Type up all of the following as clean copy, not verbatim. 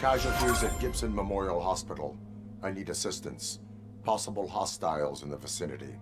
Casualties at Gibson Memorial Hospital. I need assistance. Possible hostiles in the vicinity.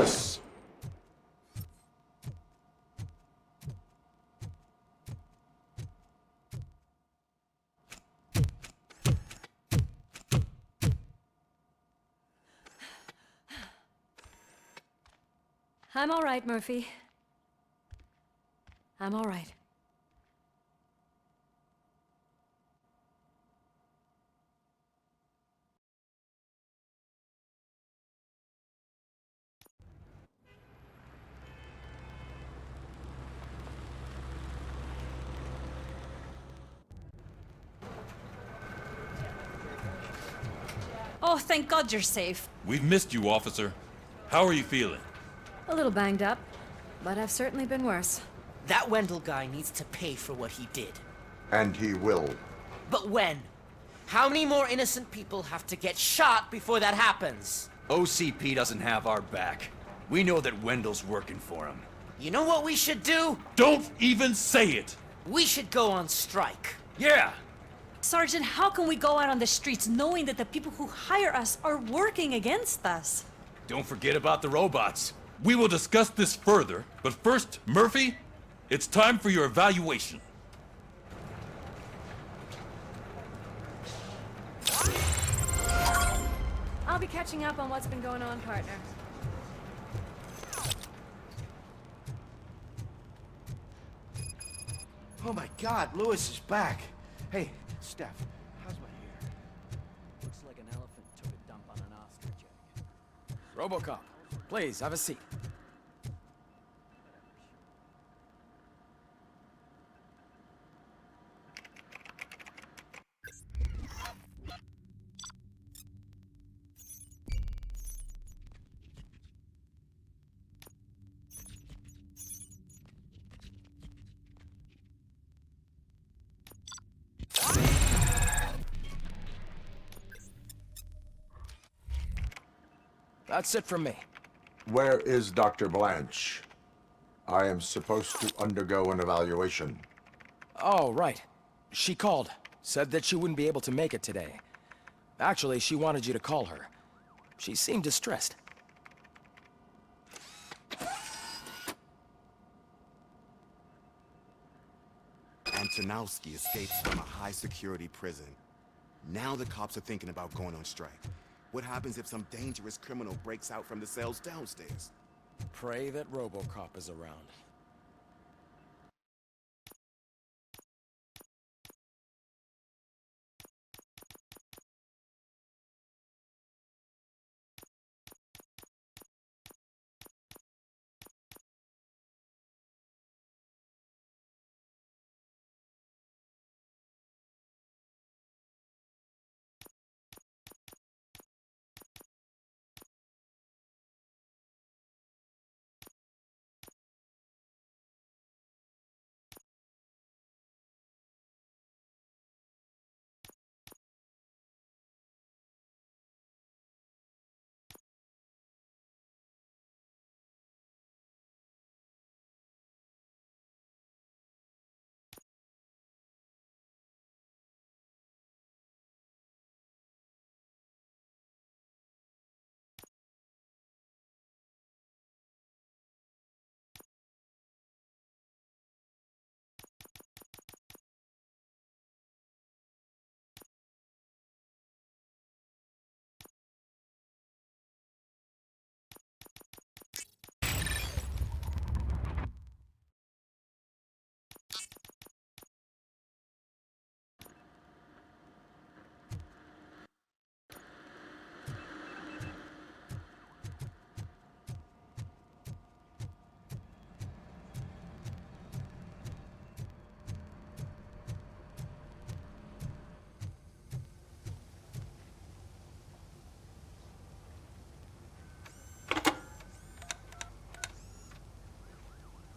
Lewis. I'm all right, Murphy. I'm all right. Oh, thank God you're safe. We've missed you, officer. How are you feeling? A little banged up, but I've certainly been worse. That Wendell guy needs to pay for what he did. And he will. But when? How many more innocent people have to get shot before that happens? OCP doesn't have our back. We know that Wendell's working for him. You know what we should do? Don't even say it! We should go on strike. Yeah! Sergeant, how can we go out on the streets knowing that the people who hire us are working against us? Don't forget about the robots. We will discuss this further, but first, Murphy, it's time for your evaluation. I'll be catching up on what's been going on, partner. Oh my God, Lewis is back. Hey, Steph, how's my hair? Looks like an elephant took a dump on an ostrich egg. RoboCop, please, have a seat. That's it from me. Where is Dr. Blanche? I am supposed to undergo an evaluation. Oh, right. She called. Said that she wouldn't be able to make it today. Actually, she wanted you to call her. She seemed distressed. Antonowski escapes from a high-security prison. Now the cops are thinking about going on strike. What happens if some dangerous criminal breaks out from the cells downstairs? Pray that RoboCop is around.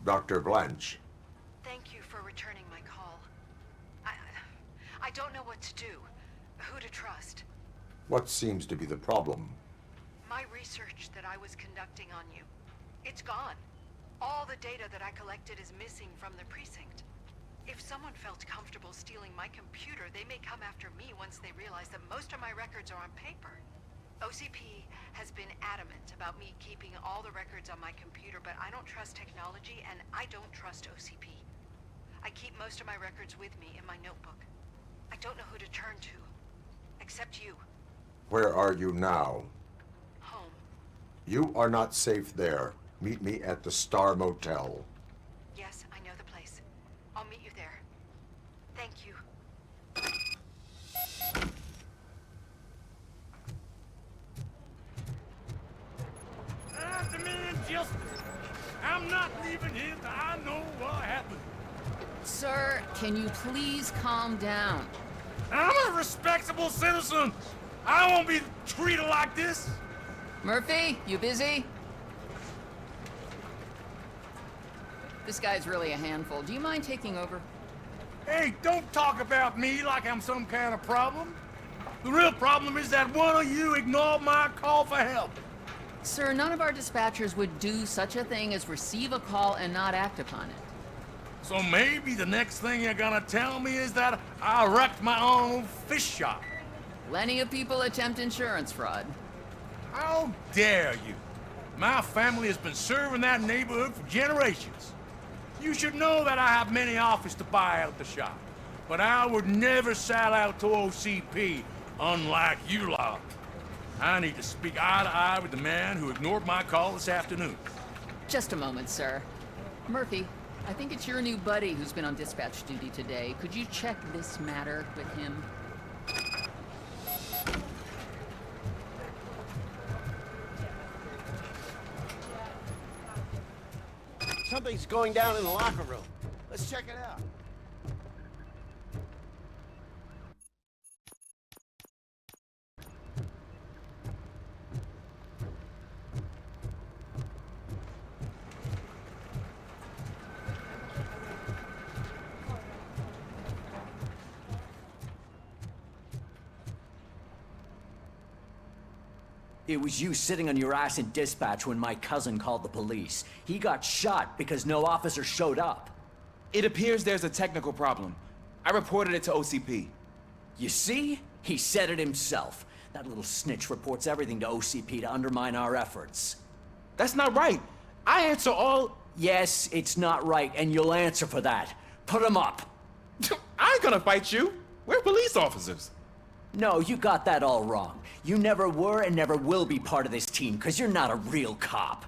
Dr. Blanche. Thank you for returning my call. I don't know what to do, who to trust. What seems to be the problem? My research that I was conducting on you, it's gone. All the data that I collected is missing from the precinct. If someone felt comfortable stealing my computer, they may come after me once they realize that most of my records are on paper. OCP has been adamant about me keeping all the records on my computer, but I don't trust technology and I don't trust OCP. I keep most of my records with me in my notebook. I don't know who to turn to, except you. Where are you now? Home. You are not safe there. Meet me at the Star Motel. Yes, I know the place. I'll meet you there. Thank you. I demand justice. I'm not leaving here till I know what happened. Sir, can you please calm down? I'm a respectable citizen. I won't be treated like this. Murphy, you busy? This guy's really a handful. Do you mind taking over? Hey, don't talk about me like I'm some kind of problem. The real problem is that one of you ignored my call for help. Sir, none of our dispatchers would do such a thing as receive a call and not act upon it. So maybe the next thing you're gonna tell me is that I wrecked my own fish shop. Plenty of people attempt insurance fraud. How dare you? My family has been serving that neighborhood for generations. You should know that I have many offers to buy out the shop, but I would never sell out to OCP, unlike you lot. I need to speak eye to eye with the man who ignored my call this afternoon. Just a moment, sir. Murphy, I think it's your new buddy who's been on dispatch duty today. Could you check this matter with him? Something's going down in the locker room. Let's check it out. It was you sitting on your ass in dispatch when my cousin called the police. He got shot because no officer showed up. It appears there's a technical problem. I reported it to OCP. You see? He said it himself. That little snitch reports everything to OCP to undermine our efforts. That's not right. I answer all... Yes, it's not right, and you'll answer for that. Put him up. I ain't gonna fight you. We're police officers. No, you got that all wrong. You never were and never will be part of this team, because you're not a real cop.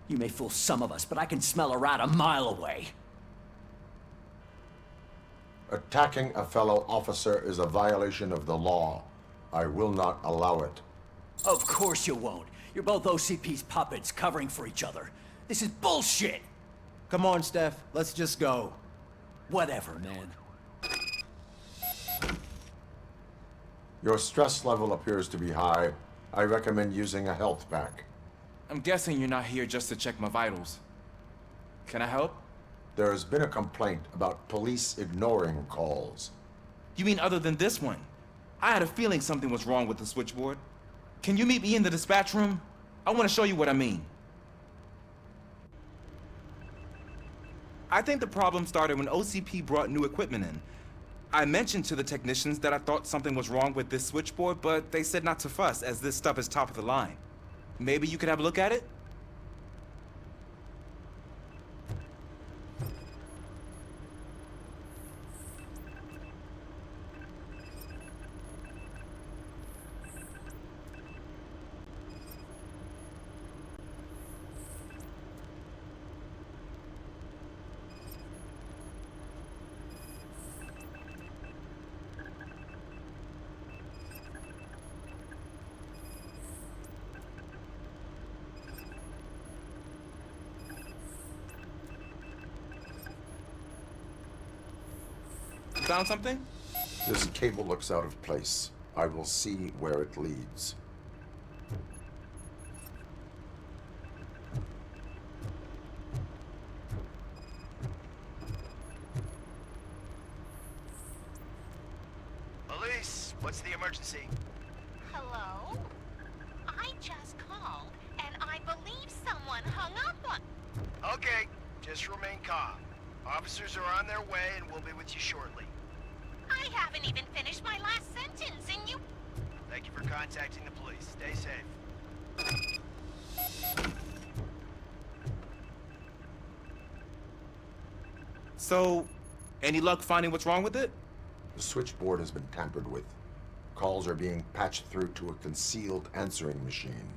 You may fool some of us, but I can smell a rat a mile away. Attacking a fellow officer is a violation of the law. I will not allow it. Of course you won't. You're both OCP's puppets covering for each other. This is bullshit! Come on, Steph. Let's just go. Whatever, man. Your stress level appears to be high. I recommend using a health pack. I'm guessing you're not here just to check my vitals. Can I help? There has been a complaint about police ignoring calls. You mean other than this one? I had a feeling something was wrong with the switchboard. Can you meet me in the dispatch room? I want to show you what I mean. I think the problem started when OCP brought new equipment in. I mentioned to the technicians that I thought something was wrong with this switchboard, but they said not to fuss, as this stuff is top of the line. Maybe you could have a look at it? Found something? This cable looks out of place. I will see where it leads. Police, what's the emergency? Hello? I just called, and I believe someone hung up on... Okay, just remain calm. Officers are on their way, and we'll be with you shortly. I haven't even finished my last sentence, and you... Thank you for contacting the police. Stay safe. So, any luck finding what's wrong with it? The switchboard has been tampered with. Calls are being patched through to a concealed answering machine.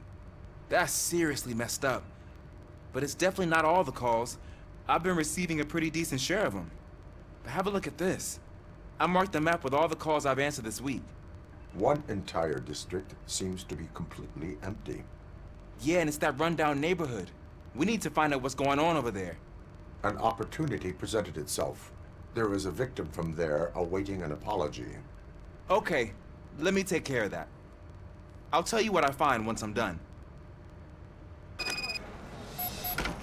That's seriously messed up. But it's definitely not all the calls. I've been receiving a pretty decent share of them. But have a look at this. I marked the map with all the calls I've answered this week. One entire district seems to be completely empty. Yeah, and it's that rundown neighborhood. We need to find out what's going on over there. An opportunity presented itself. There is a victim from there awaiting an apology. Okay, let me take care of that. I'll tell you what I find once I'm done.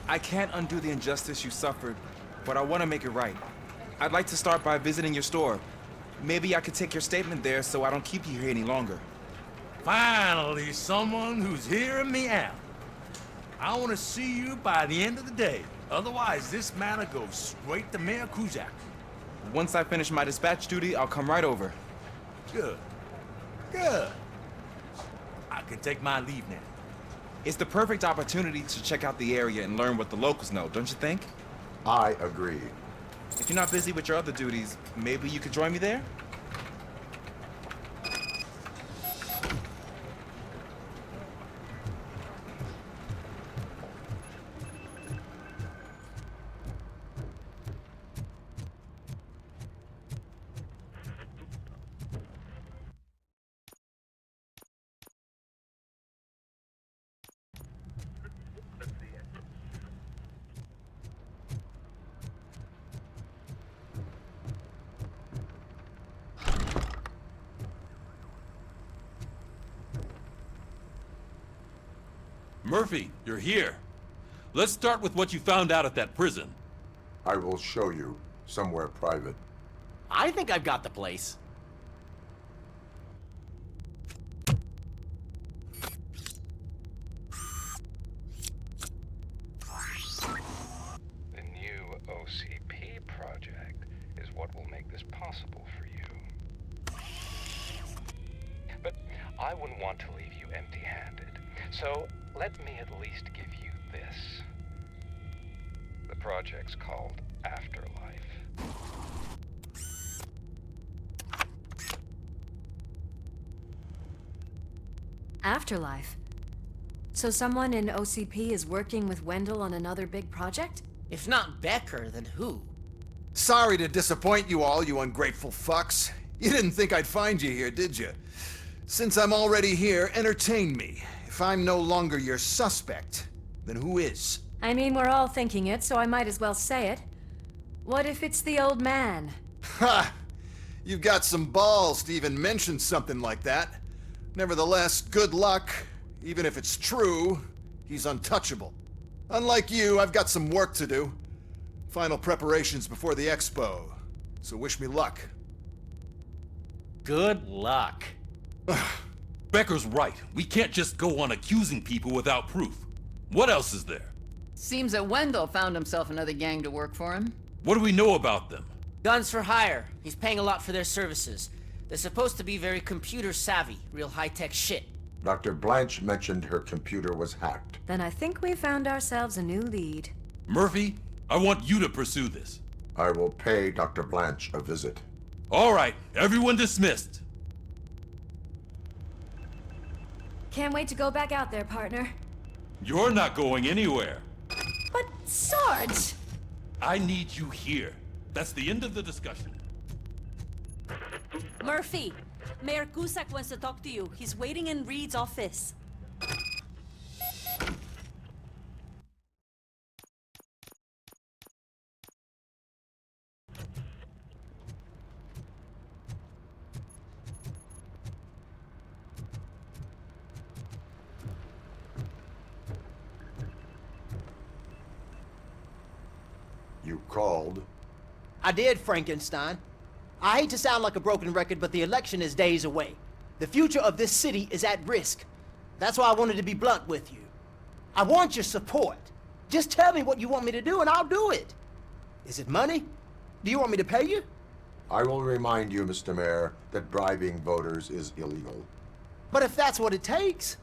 I can't undo the injustice you suffered, but I want to make it right. I'd like to start by visiting your store. Maybe I could take your statement there so I don't keep you here any longer. Finally, someone who's hearing me out. I want to see you by the end of the day. Otherwise, this matter goes straight to Mayor Kuzak. Once I finish my dispatch duty, I'll come right over. Good. Good. I can take my leave now. It's the perfect opportunity to check out the area and learn what the locals know, don't you think? I agree. If you're not busy with your other duties, maybe you could join me there? Murphy, you're here. Let's start with what you found out at that prison. I will show you somewhere private. I think I've got the place. The new OCP project is what will make this possible for you. But I wouldn't want to leave you empty-handed. So let me at least give you this. The project's called Afterlife. Afterlife? So someone in OCP is working with Wendell on another big project? If not Becker, then who? Sorry to disappoint you all, you ungrateful fucks. You didn't think I'd find you here, did you? Since I'm already here, entertain me. If I'm no longer your suspect, then who is? I mean, we're all thinking it, so I might as well say it. What if it's the old man? Ha! You've got some balls to even mention something like that. Nevertheless, good luck. Even if it's true, he's untouchable. Unlike you, I've got some work to do. Final preparations before the expo. So wish me luck. Good luck. Becker's right. We can't just go on accusing people without proof. What else is there? Seems that Wendell found himself another gang to work for him. What do we know about them? Guns for hire. He's paying a lot for their services. They're supposed to be very computer savvy, real high-tech shit. Dr. Blanche mentioned her computer was hacked. Then I think we found ourselves a new lead. Murphy, I want you to pursue this. I will pay Dr. Blanche a visit. All right, everyone dismissed. Can't wait to go back out there, partner. You're not going anywhere. But, Sarge! I need you here. That's the end of the discussion. Murphy, Mayor Cusack wants to talk to you. He's waiting in Reed's office. You called? I did, Frankenstein. I hate to sound like a broken record, but the election is days away. The future of this city is at risk. That's why I wanted to be blunt with you. I want your support. Just tell me what you want me to do and I'll do it. Is it money? Do you want me to pay you? I will remind you, Mr. Mayor, that bribing voters is illegal. But if that's what it takes,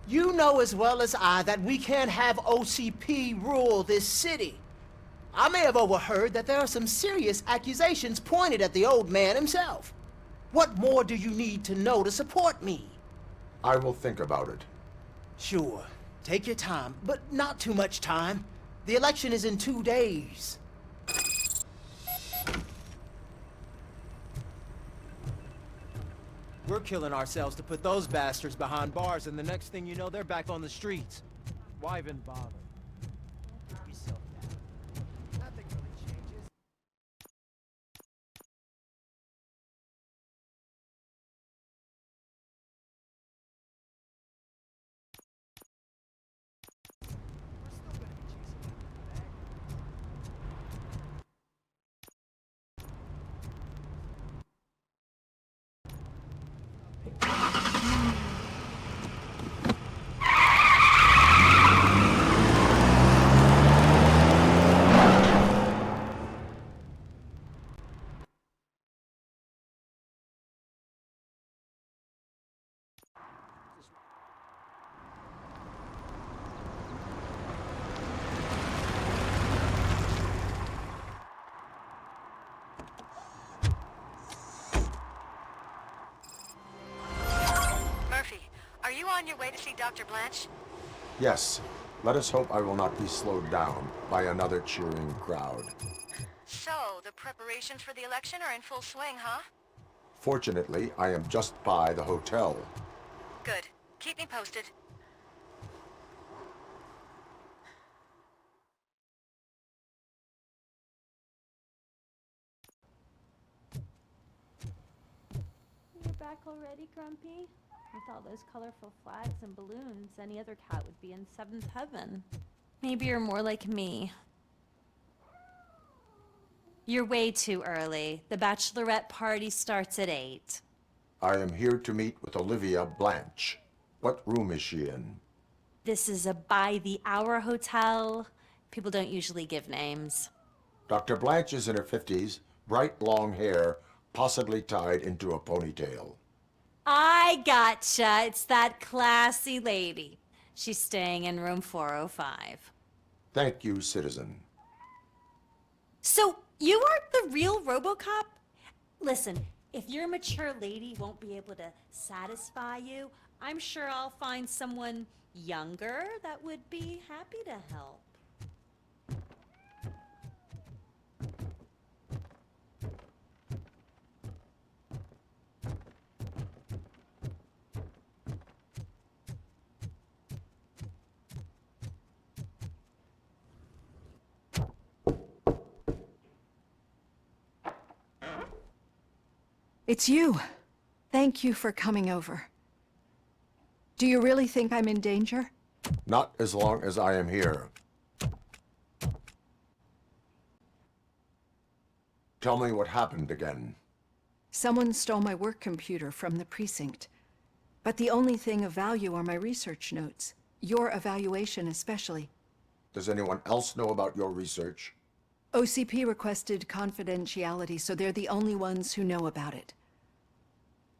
you know as well as I that we can't have OCP rule this city. I may have overheard that there are some serious accusations pointed at the old man himself. What more do you need to know to support me? I will think about it. Sure. Take your time, but not too much time. The election is in 2 days. We're killing ourselves to put those bastards behind bars, and the next thing you know, they're back on the streets. Why even bother? Keep yourself down. Nothing really changes. Murphy, are you on your way to see Dr. Blanche? Yes. Let us hope I will not be slowed down by another cheering crowd. So, the preparations for the election are in full swing, huh? Fortunately, I am just by the hotel. Good. Keep me posted. You're back already, Grumpy? With all those colorful flags and balloons, any other cat would be in seventh heaven. Maybe you're more like me. You're way too early. The bachelorette party starts at 8. I am here to meet with Olivia Blanche. What room is she in? This is a by-the-hour hotel. People don't usually give names. Dr. Blanche is in her 50s, bright long hair, possibly tied into a ponytail. I gotcha. It's that classy lady. She's staying in room 405. Thank you, citizen. So, you aren't the real RoboCop? Listen, if your mature lady won't be able to satisfy you, I'm sure I'll find someone younger that would be happy to help. It's you. Thank you for coming over. Do you really think I'm in danger? Not as long as I am here. Tell me what happened again. Someone stole my work computer from the precinct. But the only thing of value are my research notes. Your evaluation especially. Does anyone else know about your research? OCP requested confidentiality, so they're the only ones who know about it.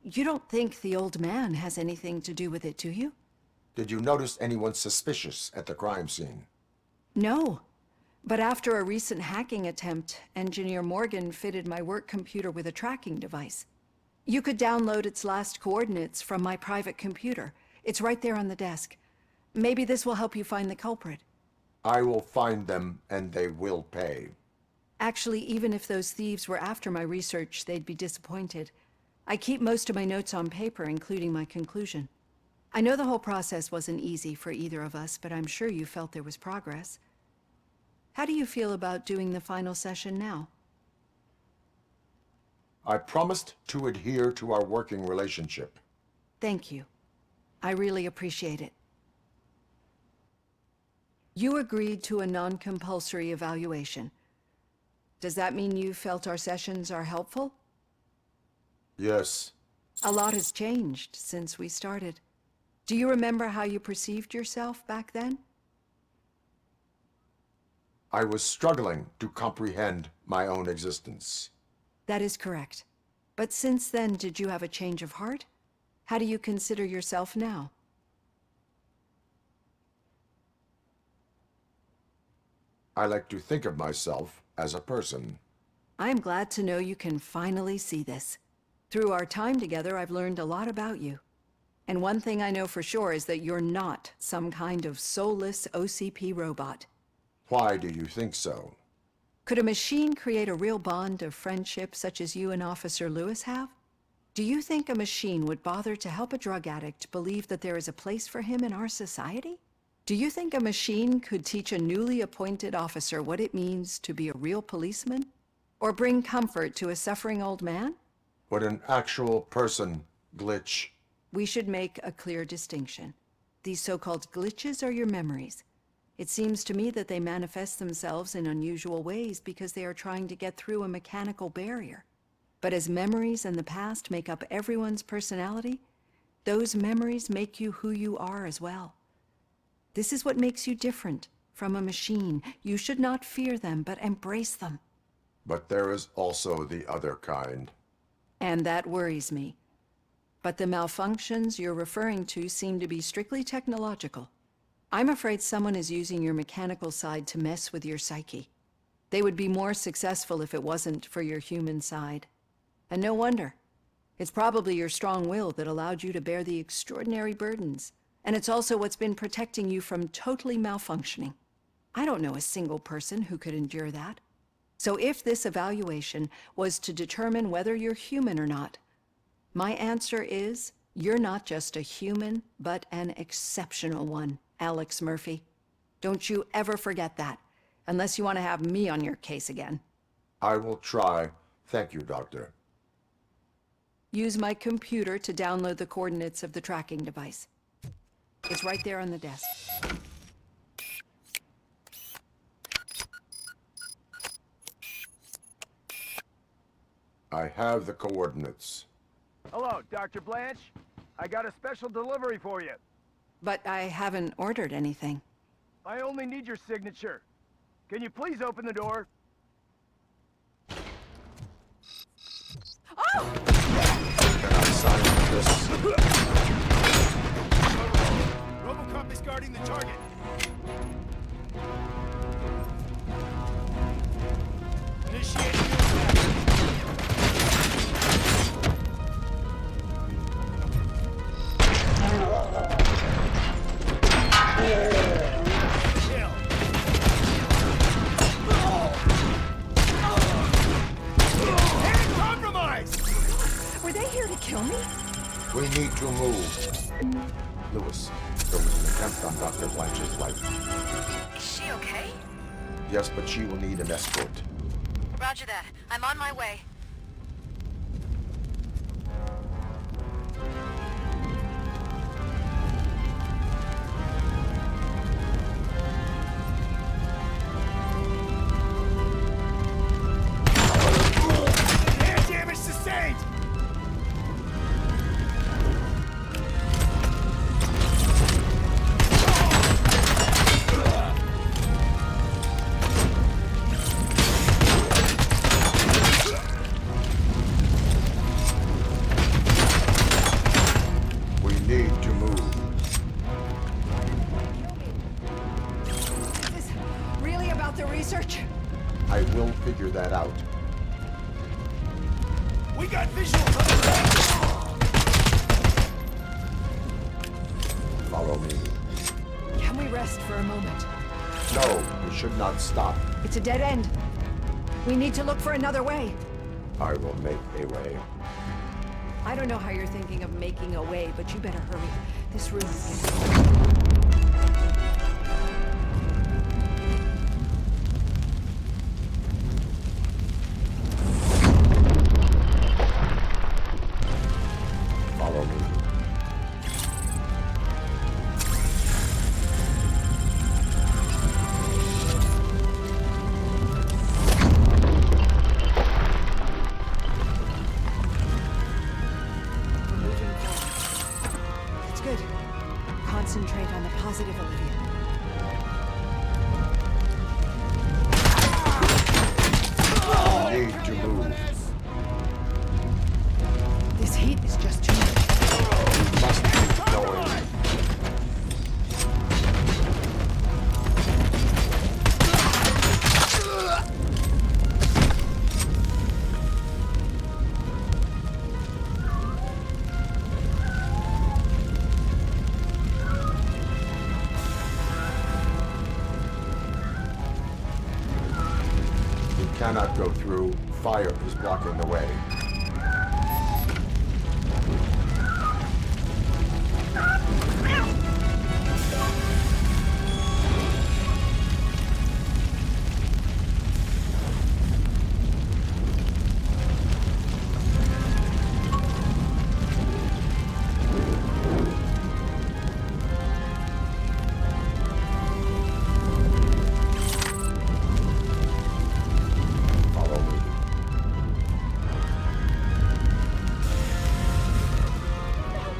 You don't think the old man has anything to do with it, do you? Did you notice anyone suspicious at the crime scene? No. But after a recent hacking attempt, Engineer Morgan fitted my work computer with a tracking device. You could download its last coordinates from my private computer. It's right there on the desk. Maybe this will help you find the culprit. I will find them, and they will pay. Actually, even if those thieves were after my research, they'd be disappointed. I keep most of my notes on paper, including my conclusion. I know the whole process wasn't easy for either of us, but I'm sure you felt there was progress. How do you feel about doing the final session now? I promised to adhere to our working relationship. Thank you. I really appreciate it. You agreed to a non-compulsory evaluation. Does that mean you felt our sessions are helpful? Yes. A lot has changed since we started. Do you remember how you perceived yourself back then? I was struggling to comprehend my own existence. That is correct. But since then, did you have a change of heart? How do you consider yourself now? I like to think of myself as a person. I am glad to know you can finally see this. Through our time together, I've learned a lot about you. And one thing I know for sure is that you're not some kind of soulless OCP robot. Why do you think so? Could a machine create a real bond of friendship such as you and Officer Lewis have? Do you think a machine would bother to help a drug addict believe that there is a place for him in our society? Do you think a machine could teach a newly appointed officer what it means to be a real policeman? Or bring comfort to a suffering old man? Would an actual person glitch? We should make a clear distinction. These so-called glitches are your memories. It seems to me that they manifest themselves in unusual ways because they are trying to get through a mechanical barrier. But as memories and the past make up everyone's personality, those memories make you who you are as well. This is what makes you different from a machine. You should not fear them, but embrace them. But there is also the other kind. And that worries me. But the malfunctions you're referring to seem to be strictly technological. I'm afraid someone is using your mechanical side to mess with your psyche. They would be more successful if it wasn't for your human side. And no wonder. It's probably your strong will that allowed you to bear the extraordinary burdens. And it's also what's been protecting you from totally malfunctioning. I don't know a single person who could endure that. So if this evaluation was to determine whether you're human or not, my answer is, you're not just a human, but an exceptional one, Alex Murphy. Don't you ever forget that, unless you want to have me on your case again. I will try. Thank you, Doctor. Use my computer to download the coordinates of the tracking device. It's right there on the desk. I have the coordinates. Hello, Dr. Blanche. I got a special delivery for you. But I haven't ordered anything. I only need your signature. Can you please open the door? Oh! Can I sign this? RoboCop is guarding the target. Initiating new attack. Were they here to kill me? We need to move. Lewis, there was an attempt on Dr. Blanche's life. Is she okay? Yes, but she will need an escort. Roger that. I'm on my way. Air damage sustained! We need to move. Is this really about the research? I will figure that out. We got visuals on the Follow me. Can we rest for a moment? No, we should not stop. It's a dead end. We need to look for another way. I will make a way. I don't know how you're thinking of making a way, but you better hurry. This room is getting... Follow me. cannot go through. Fire is blocking the way.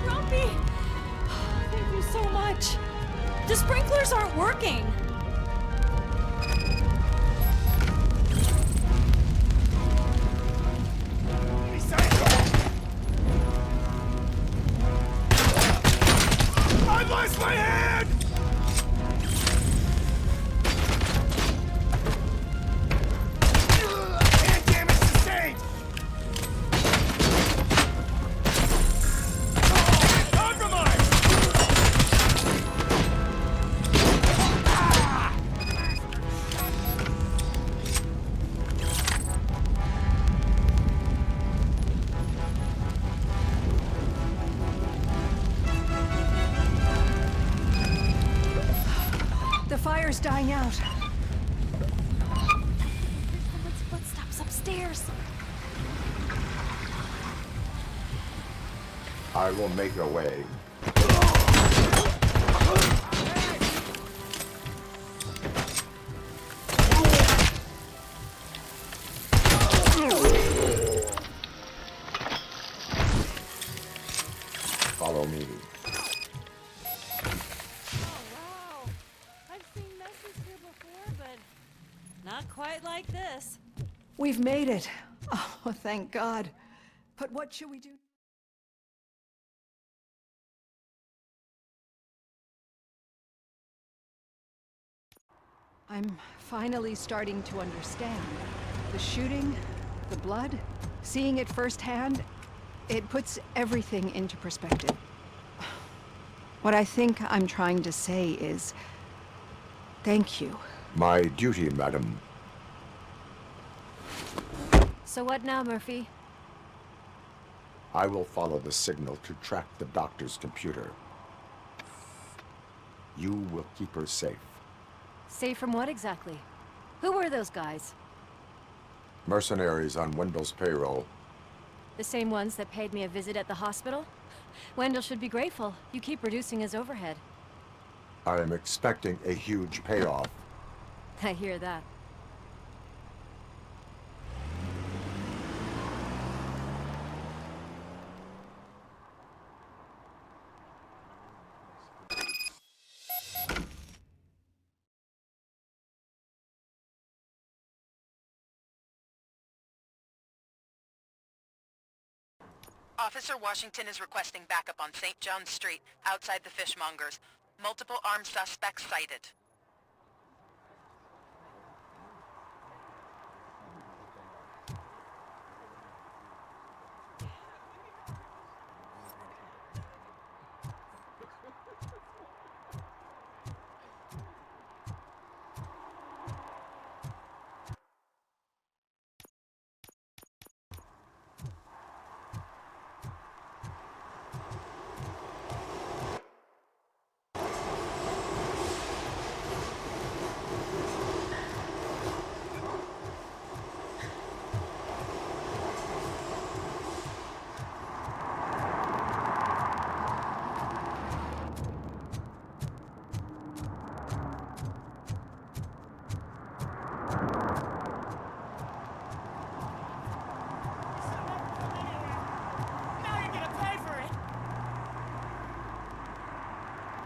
Grumpy! Thank you so much. The sprinklers aren't working. I lost my hand! Hand damage sustained! Compromise! The fire's dying out. Someone's footsteps upstairs. I will make a way. Follow me. I've seen messes here before, but not quite like this. We've made it. Oh, thank God. But what should we do? I'm finally starting to understand. The shooting, the blood, seeing it firsthand, it puts everything into perspective. What I think I'm trying to say is, thank you. My duty, madam. So what now, Murphy? I will follow the signal to track the doctor's computer. You will keep her safe. Safe from what exactly? Who were those guys? Mercenaries on Wendell's payroll. The same ones that paid me a visit at the hospital? Wendell should be grateful. You keep reducing his overhead. I am expecting a huge payoff. I hear that. Officer Washington is requesting backup on St. John's Street, outside the fishmongers. Multiple armed suspects sighted.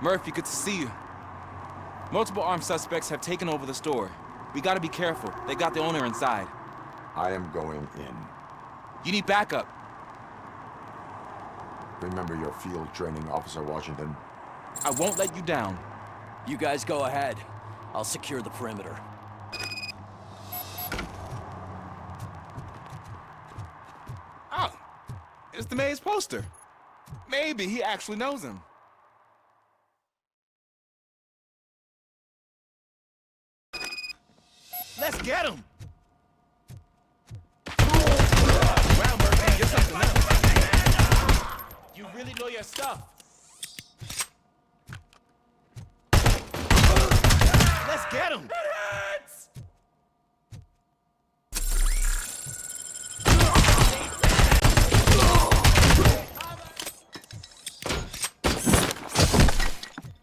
Murphy, good to see you. Multiple armed suspects have taken over the store. We gotta be careful. They got the owner inside. I am going in. You need backup. Remember your field training, Officer Washington. I won't let you down. You guys go ahead. I'll secure the perimeter. Oh, it's the mayor's poster. Maybe he actually knows him. Let's get him! really know your stuff. Let's get him!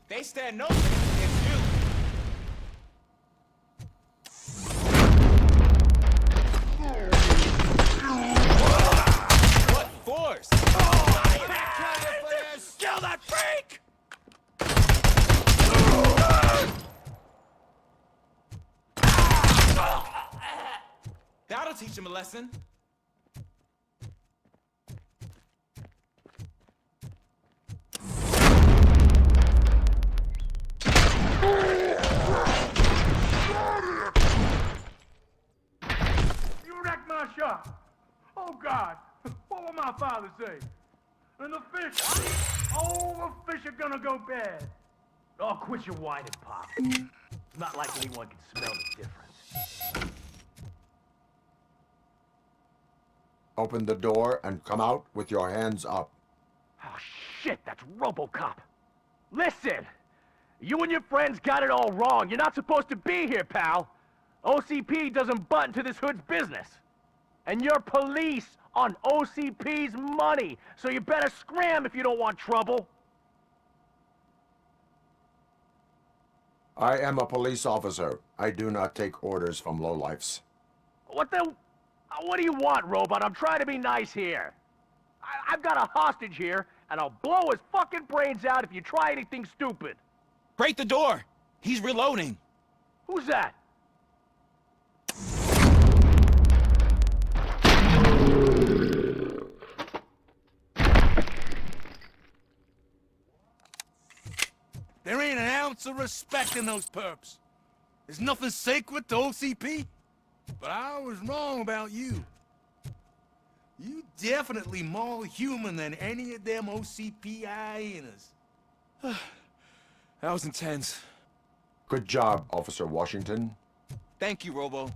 They stand no chance against you. What force? Kill that freak! That'll teach him a lesson. You wrecked my shop. Oh, God. What will my father say? And the fish. Oh, the fish are gonna go bad. Oh, quit your whining, Pop. It's not like anyone can smell the difference. Open the door and come out with your hands up. Oh, shit, that's RoboCop. Listen, you and your friends got it all wrong. You're not supposed to be here, pal. OCP doesn't butt into this hood's business. And you're police on OCP's money, so you better scram if you don't want trouble. I am a police officer. I do not take orders from lowlifes. What do you want, Robot? I'm trying to be nice here. I've got a hostage here, and I'll blow his fucking brains out if you try anything stupid. Break the door! He's reloading. Who's that? There ain't an ounce of respect in those perps. There's nothing sacred to OCP. But I was wrong about you. You definitely more human than any of them OCP hyenas. That was intense. Good job, Officer Washington. Thank you, Robo.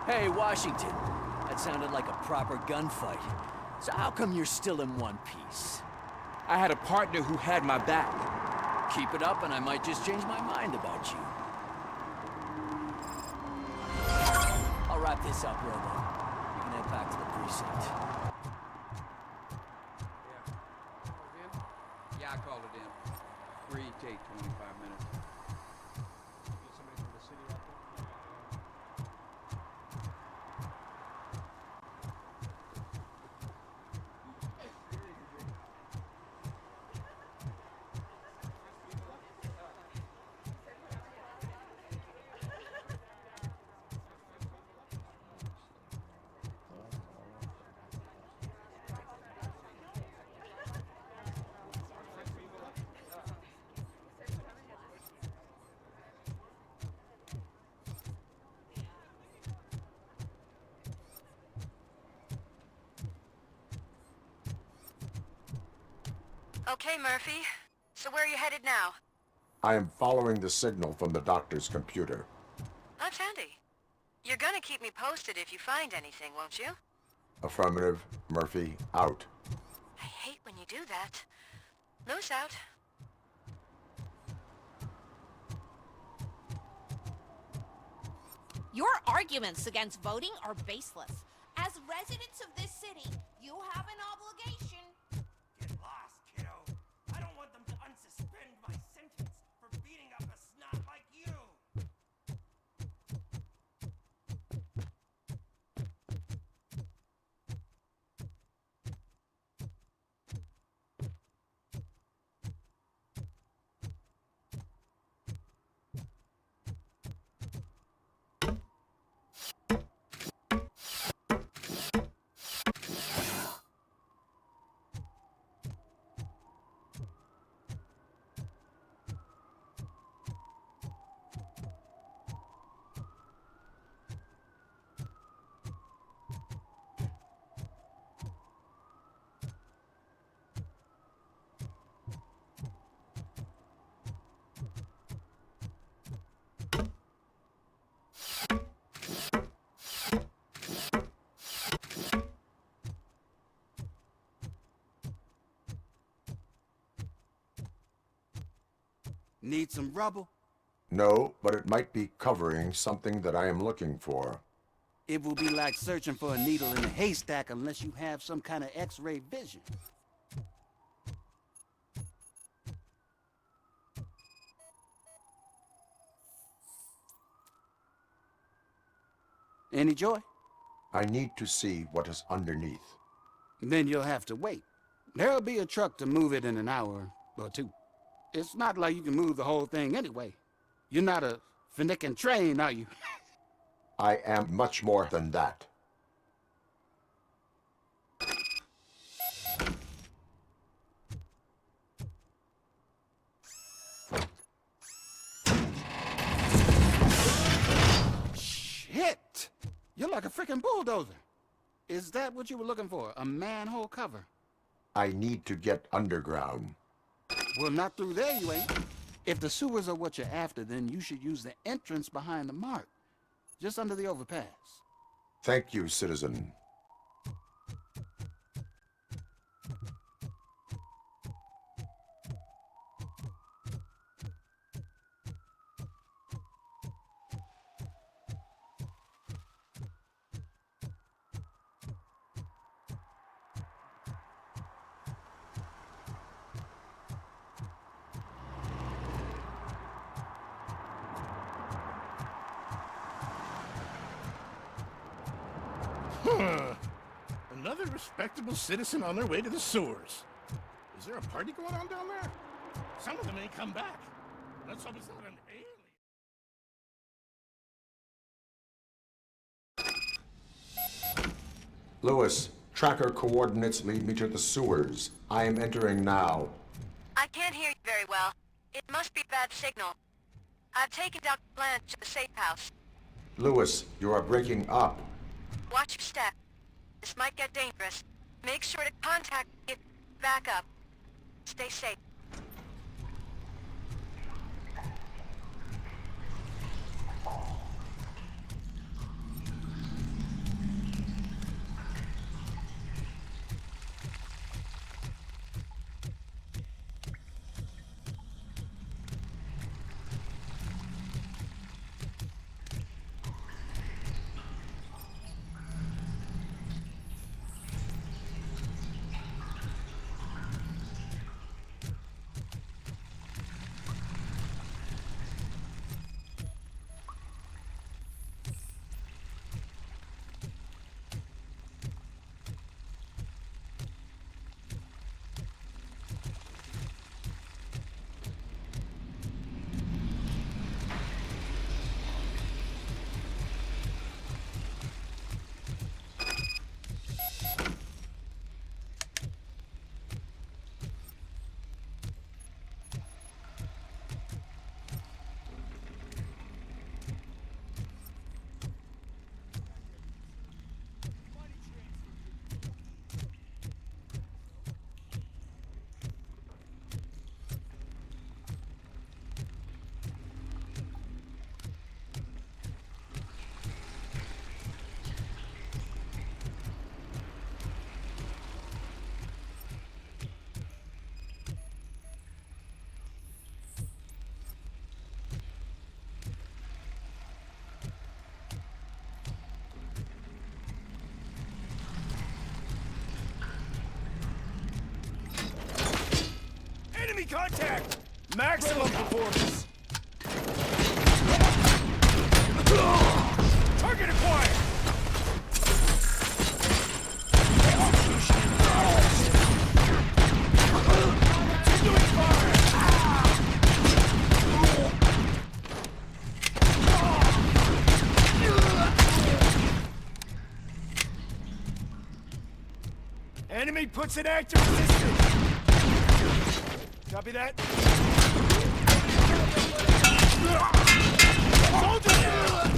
Hey, Washington. That sounded like a proper gunfight. So how come you're still in one piece? I had a partner who had my back. Keep it up and I might just change my mind about you. I'll wrap this up, Robo. You can head back to the precinct. Yeah, I called it in. Free take 25 minutes. Get somebody from the city out there? Okay, Murphy. So where are you headed now? I am following the signal from the doctor's computer. That's handy. You're gonna keep me posted if you find anything, won't you? Affirmative. Murphy, out. I hate when you do that. Loose out. Your arguments against voting are baseless. As residents of this city, you have an obligation. Get lost, kiddo. I don't want them to unsuspend my sentence for beating up a snot like you. Need some rubble? No, but it might be covering something that I am looking for. It will be like searching for a needle in a haystack unless you have some kind of X-ray vision. Any joy? I need to see what is underneath. Then you'll have to wait. There'll be a truck to move it in an hour or two. It's not like you can move the whole thing anyway. You're not a finicking train, are you? I am much more than that. Shit! You're like a freaking bulldozer. Is that what you were looking for? A manhole cover? I need to get underground. Well, not through there, you ain't. If the sewers are what you're after, then you should use the entrance behind the mark. Just under the overpass. Thank you, citizen. Another respectable citizen on their way to the sewers. Is there a party going on down there? Some of them ain't come back. Let's hope it's not an alien. Lewis, tracker coordinates lead me to the sewers. I am entering now. I can't hear you very well. It must be bad signal. I've taken Dr. Blanche to the safe house. Lewis, you are breaking up. Watch your step. This might get dangerous. Make sure to contact me. Back up. Stay safe. contact! Maximum performance! Target acquired! Continuing fire! Enemy puts an active resistance! Copy that? Soldier down!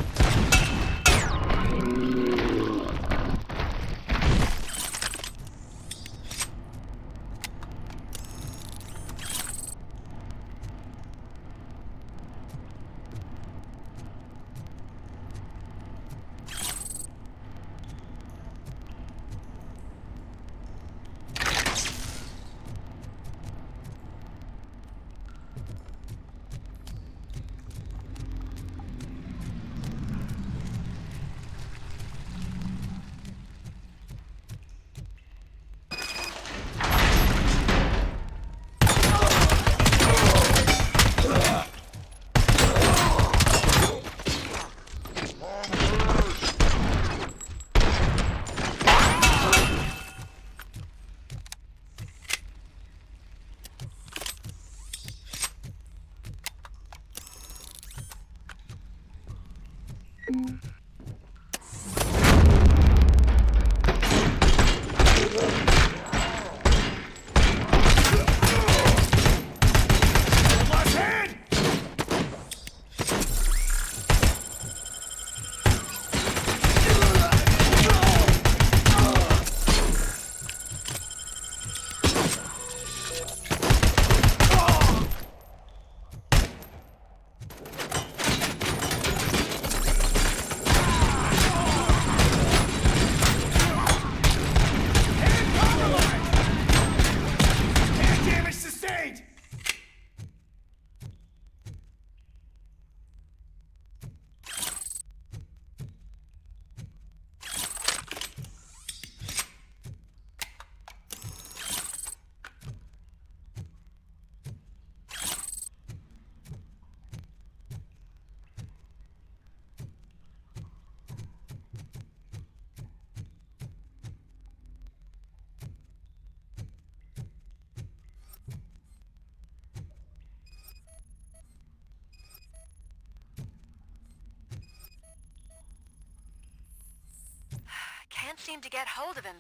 Can't seem to get hold of him.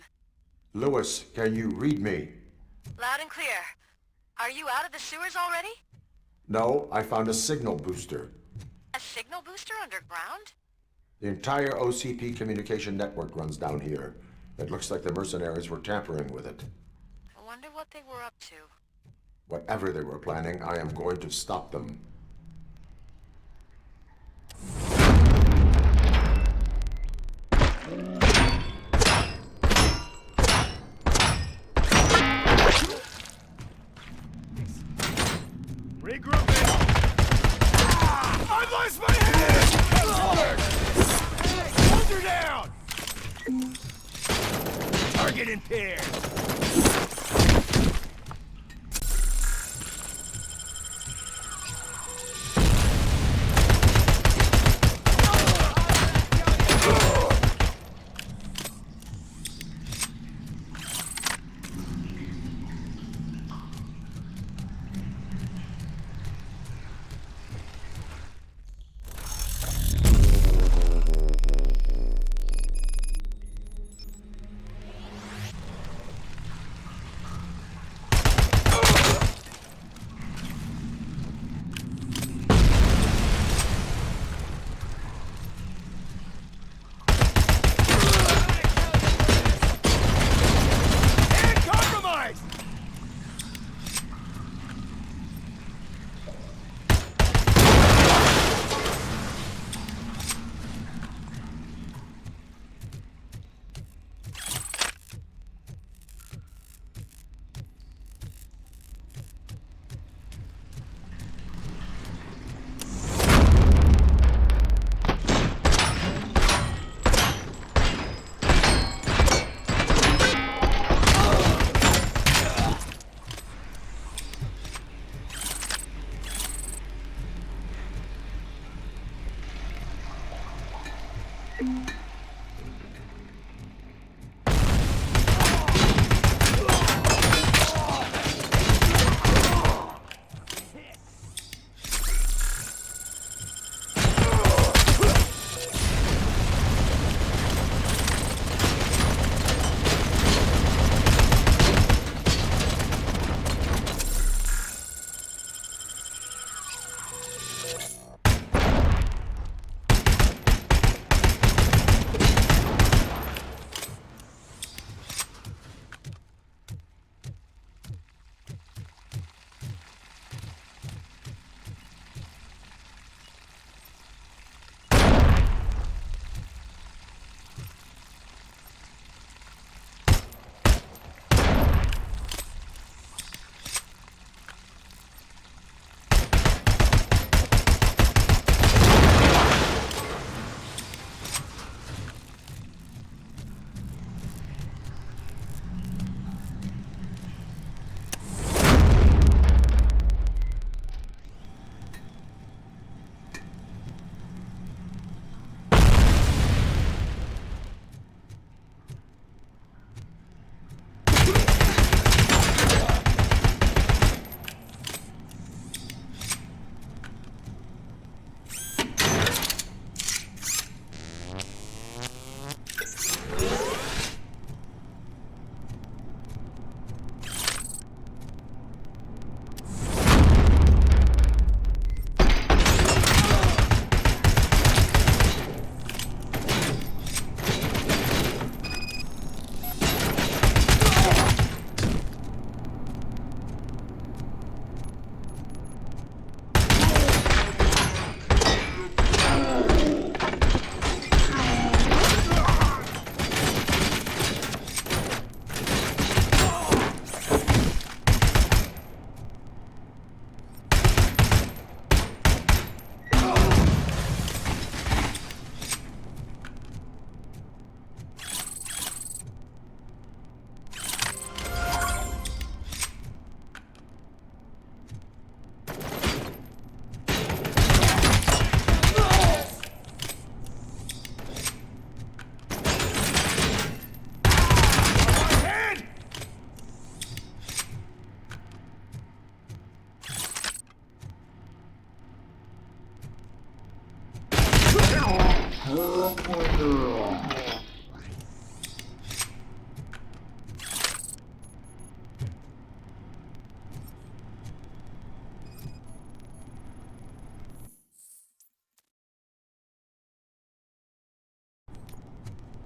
Lewis, can you read me? Loud and clear. Are you out of the sewers already? No, I found a signal booster. A signal booster underground? The entire OCP communication network runs down here. It looks like the mercenaries were tampering with it. I wonder what they were up to. Whatever they were planning, I am going to stop them. Regrouping! I've lost my head! Hold her down! Target impaired!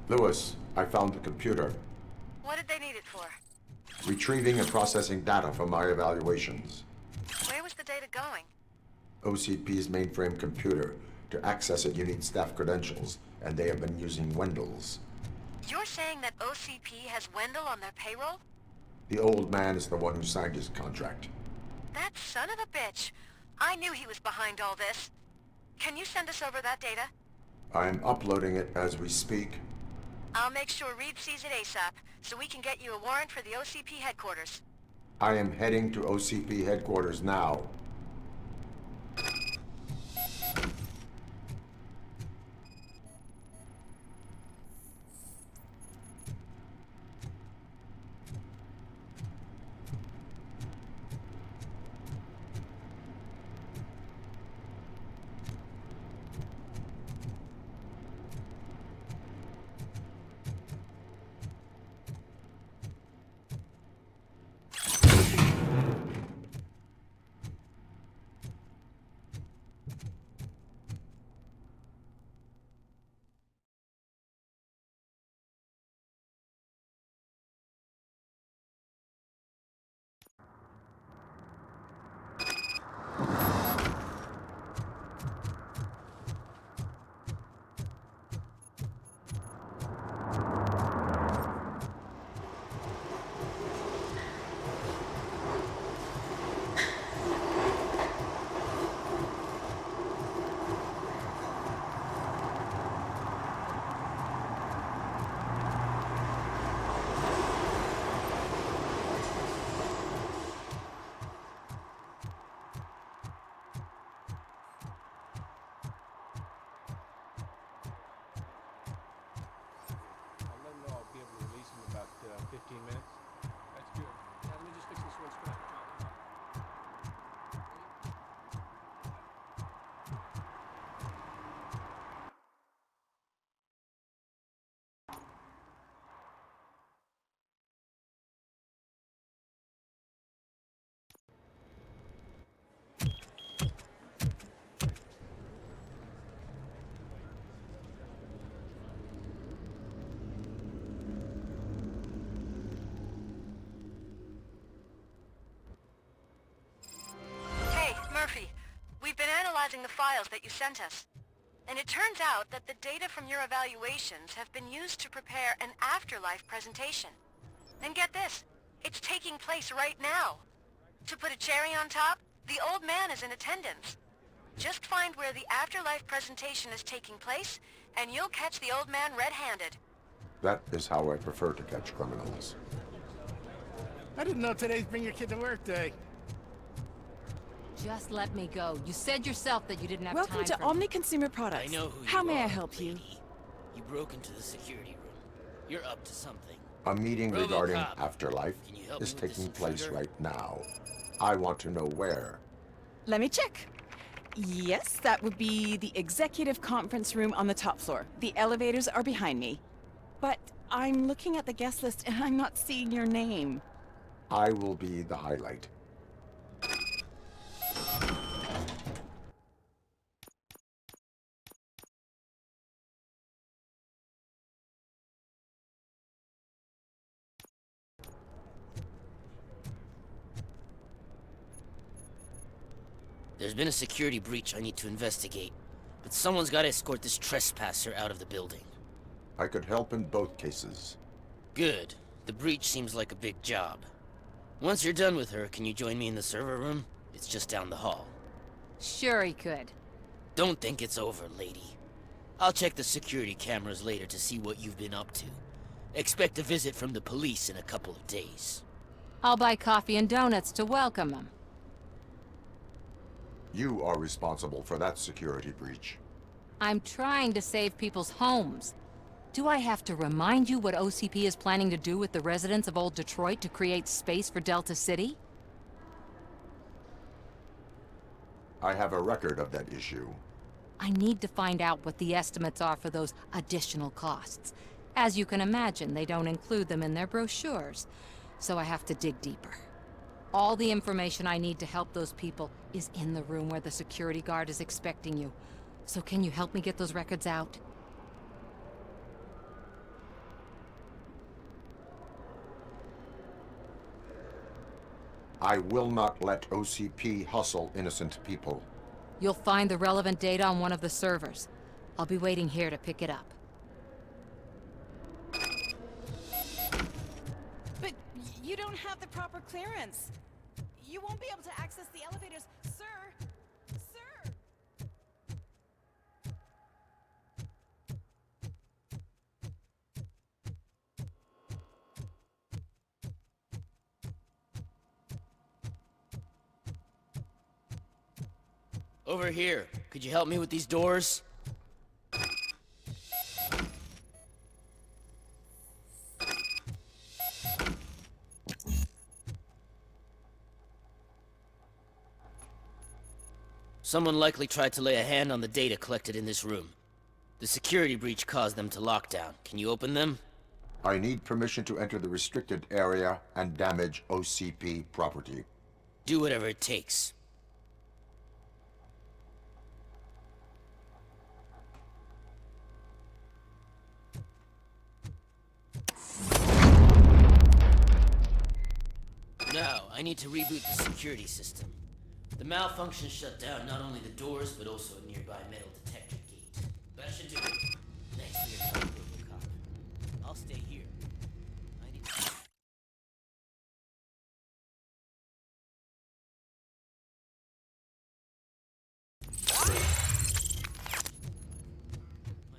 Lewis, I found the computer. What did they need it for? Retrieving and processing data from my evaluations. Where was the data going? OCP's mainframe computer. To access it, you need staff credentials, and they have been using Wendell's. You're saying that OCP has Wendell on their payroll? The old man is the one who signed his contract. That son of a bitch. I knew he was behind all this. Can you send us over that data? I'm uploading it as we speak. I'll make sure Reed sees it ASAP, so we can get you a warrant for the OCP headquarters. I am heading to OCP headquarters now. I'll let them know I'll be able to release them in about 15 minutes. That's good. Yeah, let me just fix this one straight. Murphy, we've been analyzing the files that you sent us. And it turns out that the data from your evaluations have been used to prepare an afterlife presentation. And get this, it's taking place right now. To put a cherry on top, the old man is in attendance. Just find where the afterlife presentation is taking place, and you'll catch the old man red-handed. That is how I prefer to catch criminals. I didn't know today's Bring Your Kid to Work Day. Just let me go. You said yourself that you didn't have Welcome time to for Omni Consumer Products. I know who How you may I are, help you? lady. You broke into the security room. You're up to something. A meeting RoboCop, regarding afterlife can you help is me with taking this place intruder? right now. I want to know where. Let me check. Yes, that would be the executive conference room on the top floor. The elevators are behind me. But I'm looking at the guest list and I'm not seeing your name. I will be the highlight. There's been a security breach I need to investigate, but someone's got to escort this trespasser out of the building. I could help in both cases. Good. The breach seems like a big job. Once you're done with her, can you join me in the server room? It's just down the hall. Sure he could. Don't think it's over, lady. I'll check the security cameras later to see what you've been up to. Expect a visit from the police in a couple of days. I'll buy coffee and donuts to welcome him. You are responsible for that security breach. I'm trying to save people's homes. Do I have to remind you what OCP is planning to do with the residents of Old Detroit to create space for Delta City? I have a record of that issue. I need to find out what the estimates are for those additional costs. As you can imagine, they don't include them in their brochures, so I have to dig deeper. All the information I need to help those people is in the room where the security guard is expecting you. So can you help me get those records out? I will not let OCP hustle innocent people. You'll find the relevant data on one of the servers. I'll be waiting here to pick it up. But you don't have the proper clearance. You won't be able to access the elevators, sir. Sir! Over here. Could you help me with these doors? Someone likely tried to lay a hand on the data collected in this room. The security breach caused them to lock down. Can you open them? I need permission to enter the restricted area and damage OCP property. Do whatever it takes. Now, I need to reboot the security system. The malfunction shut down not only the doors, but also a nearby metal detector gate. That should do it. Thanks for your help, RoboCop. I'll stay here. I need to...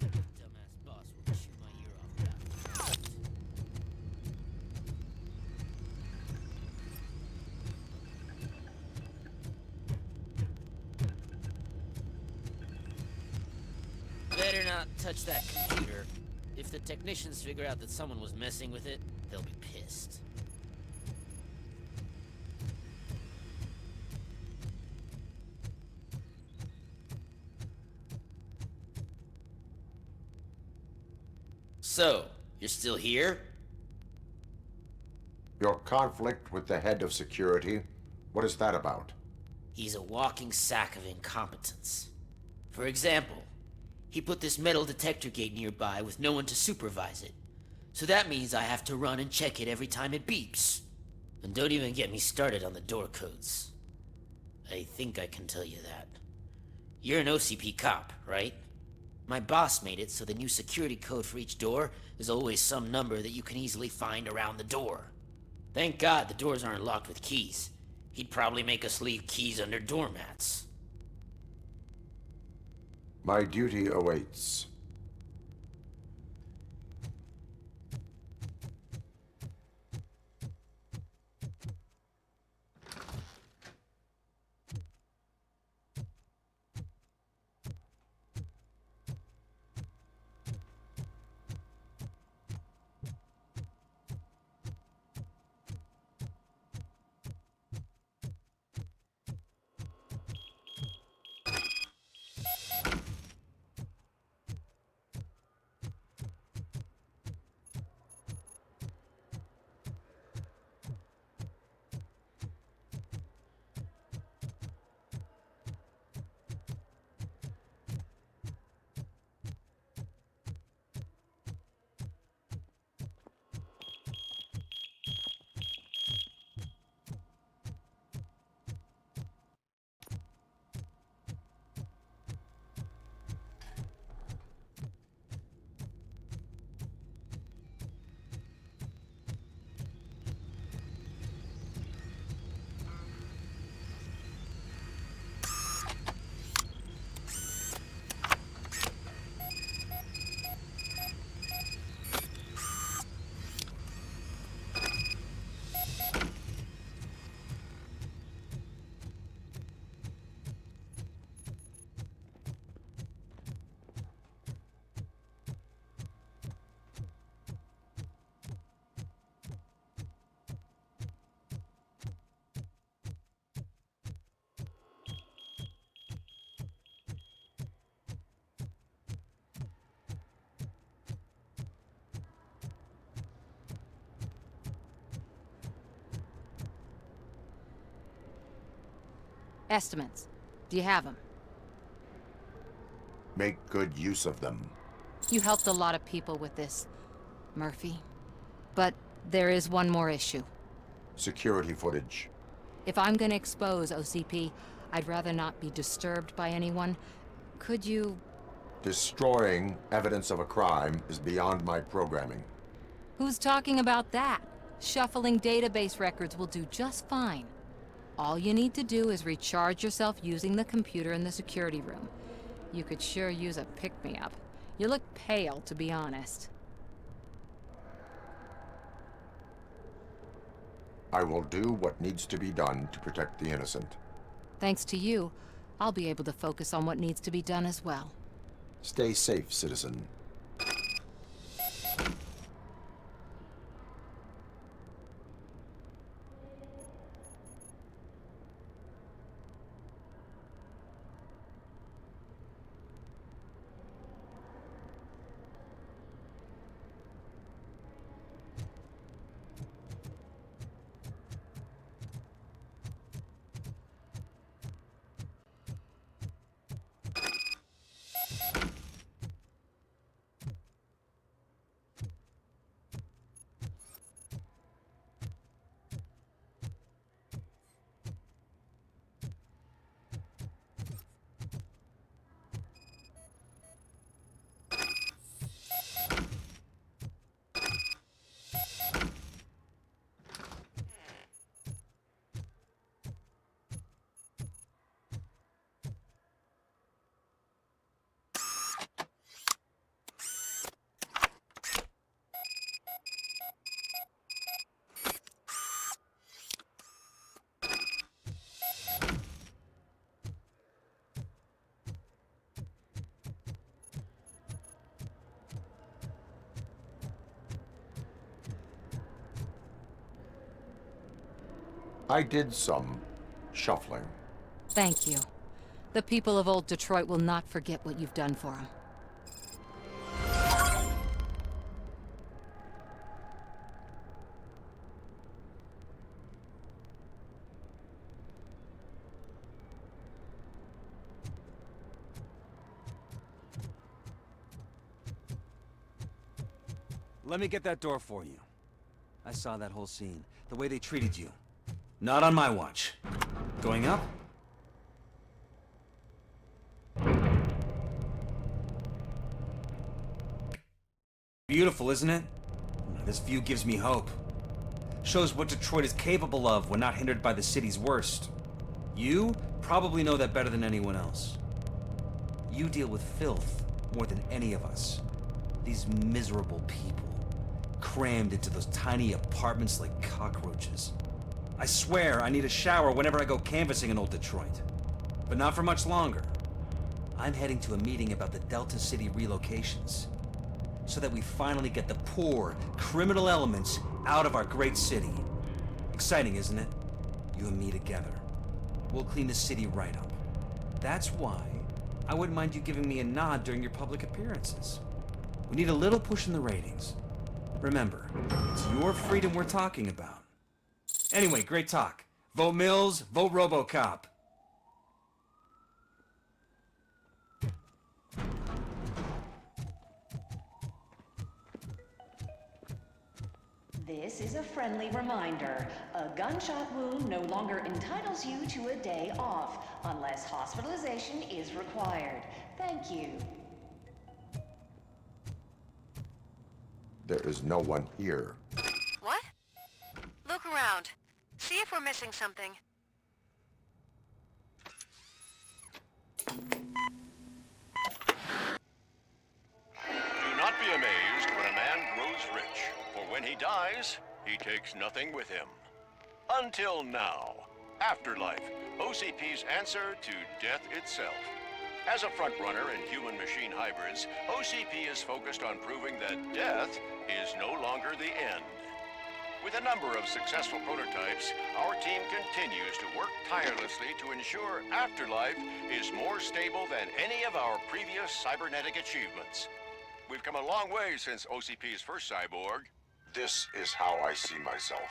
My dumbass boss will chew my ear off without... Better not touch that computer. If the technicians figure out that someone was messing with it, they'll be pissed. So, you're still here? Your conflict with the head of security, what is that about? He's a walking sack of incompetence. For example, he put this metal detector gate nearby with no one to supervise it. So that means I have to run and check it every time it beeps. And don't even get me started on the door codes. I think I can tell you that. You're an OCP cop, right? My boss made it so the new security code for each door is always some number that you can easily find around the door. Thank God the doors aren't locked with keys. He'd probably make us leave keys under doormats. My duty awaits. Estimates. Do you have them? Make good use of them. You helped a lot of people with this, Murphy. But there is one more issue. Security footage. If I'm gonna expose OCP, I'd rather not be disturbed by anyone. Could you... Destroying evidence of a crime is beyond my programming. Who's talking about that? Shuffling database records will do just fine. All you need to do is recharge yourself using the computer in the security room. You could sure use a pick-me-up. You look pale, to be honest. I will do what needs to be done to protect the innocent. Thanks to you, I'll be able to focus on what needs to be done as well. Stay safe, citizen. I did some shuffling. Thank you. The people of old Detroit will not forget what you've done for them. Let me get that door for you. I saw that whole scene. The way they treated you. Not on my watch. Going up? Beautiful, isn't it? This view gives me hope. Shows what Detroit is capable of when not hindered by the city's worst. You probably know that better than anyone else. You deal with filth more than any of us. These miserable people, crammed into those tiny apartments like cockroaches. I swear I need a shower whenever I go canvassing in old Detroit. But not for much longer. I'm heading to a meeting about the Delta City relocations, so that we finally get the poor, criminal elements out of our great city. Exciting, isn't it? You and me together. We'll clean the city right up. That's why I wouldn't mind you giving me a nod during your public appearances. We need a little push in the ratings. Remember, it's your freedom we're talking about. Anyway, great talk. Vote Mills, vote RoboCop. This is a friendly reminder. A gunshot wound no longer entitles you to a day off, unless hospitalization is required. Thank you. There is no one here. What? Look around. See if we're missing something. Do not be amazed when a man grows rich, for when he dies, he takes nothing with him. Until now. Afterlife, OCP's answer to death itself. As a frontrunner in human-machine hybrids, OCP is focused on proving that death is no longer the end. With a number of successful prototypes, our team continues to work tirelessly to ensure Afterlife is more stable than any of our previous cybernetic achievements. We've come a long way since OCP's first cyborg. This is how I see myself.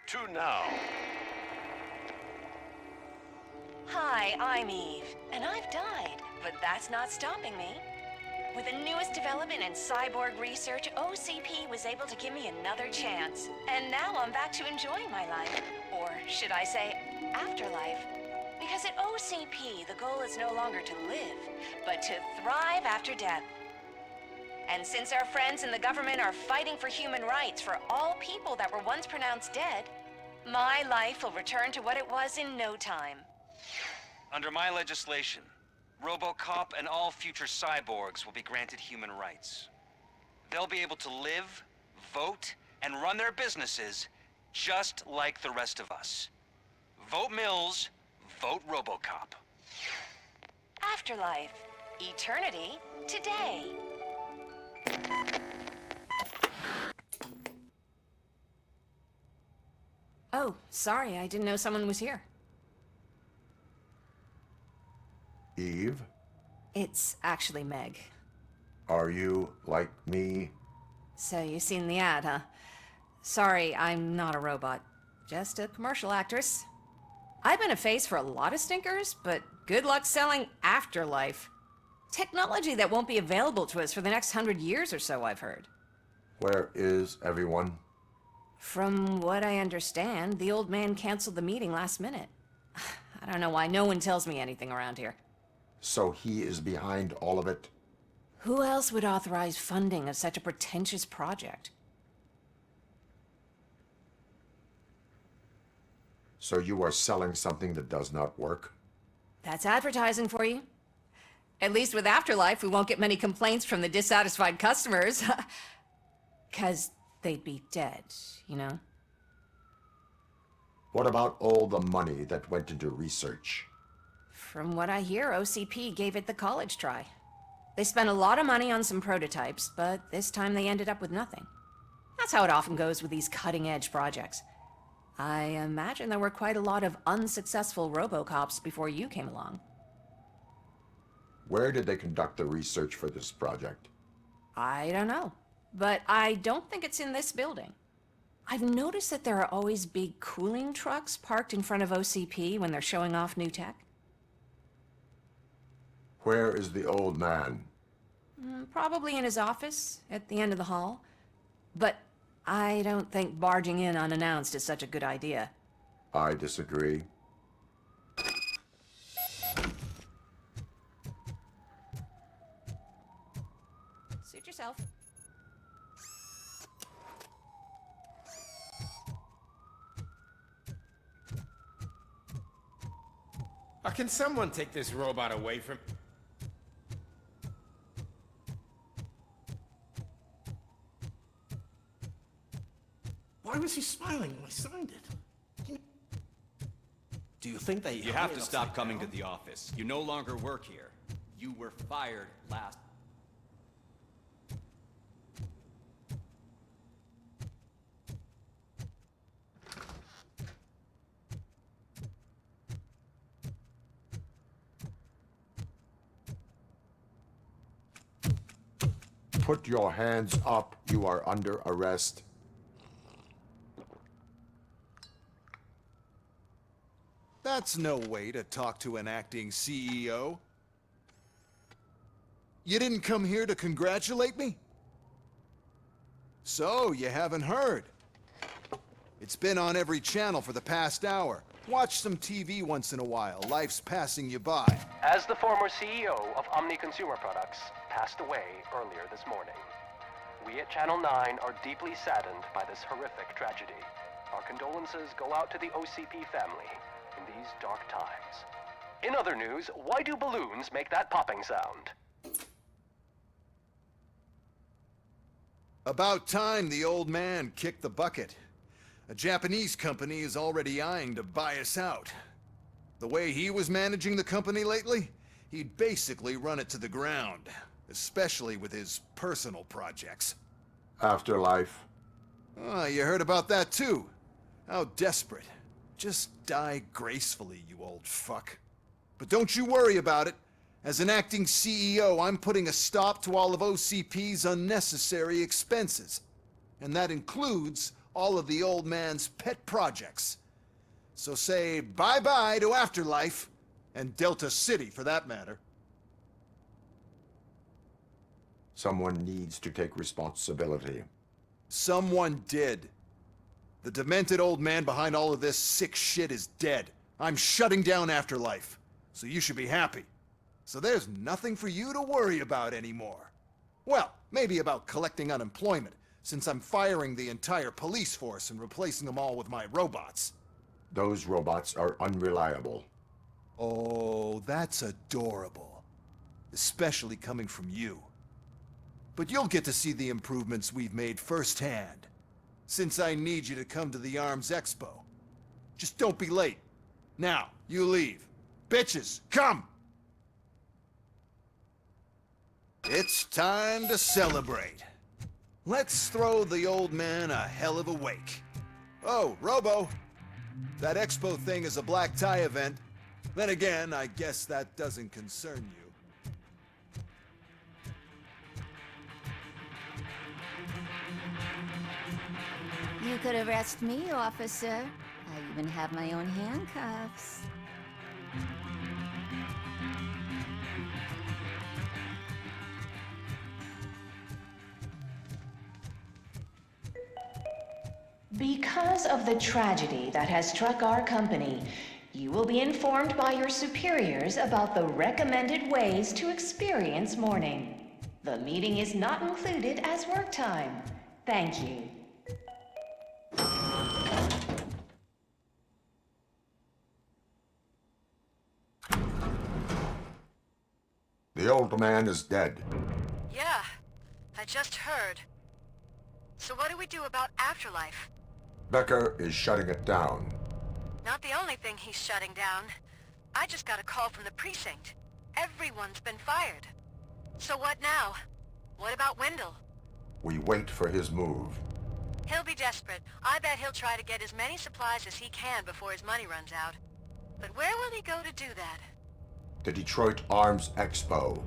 To now. Hi, I'm Eve, and I've died, but that's not stopping me. With the newest development in cyborg research, OCP was able to give me another chance. And now I'm back to enjoying my life. Or should I say, afterlife. Because at OCP, the goal is no longer to live, but to thrive after death. And since our friends in the government are fighting for human rights for all people that were once pronounced dead, my life will return to what it was in no time. Under my legislation, RoboCop and all future cyborgs will be granted human rights. They'll be able to live, vote, and run their businesses just like the rest of us. Vote Mills, vote RoboCop. Afterlife. Eternity. Today. Oh, sorry, I didn't know someone was here. Eve, It's actually Meg. are you like me? So you seen the ad, huh? Sorry, I'm not a robot. Just a commercial actress. I've been a face for a lot of stinkers, but good luck selling Afterlife. Technology that won't be available to us for the next 100 years or so, I've heard. Where is everyone? From what I understand, the old man canceled the meeting last minute. I don't know why no one tells me anything around here. So he is behind all of it? Who else would authorize funding of such a pretentious project? So you are selling something that does not work? That's advertising for you. At least with Afterlife, we won't get many complaints from the dissatisfied customers. 'Cause they'd be dead, you know? What about all the money that went into research? From what I hear, OCP gave it the college try. They spent a lot of money on some prototypes, but this time they ended up with nothing. That's how it often goes with these cutting-edge projects. I imagine there were quite a lot of unsuccessful RoboCops before you came along. Where did they conduct the research for this project? I don't know, but I don't think it's in this building. I've noticed that there are always big cooling trucks parked in front of OCP when they're showing off new tech. Where is the old man? Probably in his office, at the end of the hall. But I don't think barging in unannounced is such a good idea. I disagree. Suit yourself. Can someone take this robot away from... Why was he smiling when I signed it? Do you think they... You have to stop coming to the office. You no longer work here. You were fired last... Put your hands up. You are under arrest. That's no way to talk to an acting CEO. You didn't come here to congratulate me? So, you haven't heard. It's been on every channel for the past hour. Watch some TV once in a while. Life's passing you by. As the former CEO of Omni Consumer Products passed away earlier this morning, we at Channel 9 are deeply saddened by this horrific tragedy. Our condolences go out to the OCP family in these dark times. In other news, why do balloons make that popping sound? About time the old man kicked the bucket. A Japanese company is already eyeing to buy us out. The way he was managing the company lately, he'd basically run it to the ground, especially with his personal projects. Afterlife. Oh, you heard about that too? How desperate. Just die gracefully, you old fuck. But don't you worry about it. As an acting CEO, I'm putting a stop to all of OCP's unnecessary expenses. And that includes all of the old man's pet projects. So say bye-bye to Afterlife, And Delta City, for that matter. Someone needs to take responsibility. Someone did. The demented old man behind all of this sick shit is dead. I'm shutting down Afterlife, so you should be happy. So there's nothing for you to worry about anymore. Well, maybe about collecting unemployment, since I'm firing the entire police force and replacing them all with my robots. Those robots are unreliable. Oh, that's adorable. Especially coming from you. But you'll get to see the improvements we've made firsthand, since I need you to come to the Arms Expo. Just don't be late. Now, you leave. Bitches, come! It's time to celebrate. Let's throw the old man a hell of a wake. Oh, Robo, that expo thing is a black tie event. Then again, I guess that doesn't concern you. You could arrest me, officer. I even have my own handcuffs. Because of the tragedy that has struck our company, you will be informed by your superiors about the recommended ways to experience mourning. The meeting is not included as work time. Thank you. The old man is dead. Yeah, I just heard. So what do we do about Afterlife? Becker is shutting it down. Not the only thing he's shutting down. I just got a call from the precinct. Everyone's been fired. So what now? What about Wendell? We wait for his move. He'll be desperate. I bet he'll try to get as many supplies as he can before his money runs out. But where will he go to do that? The Detroit Arms Expo.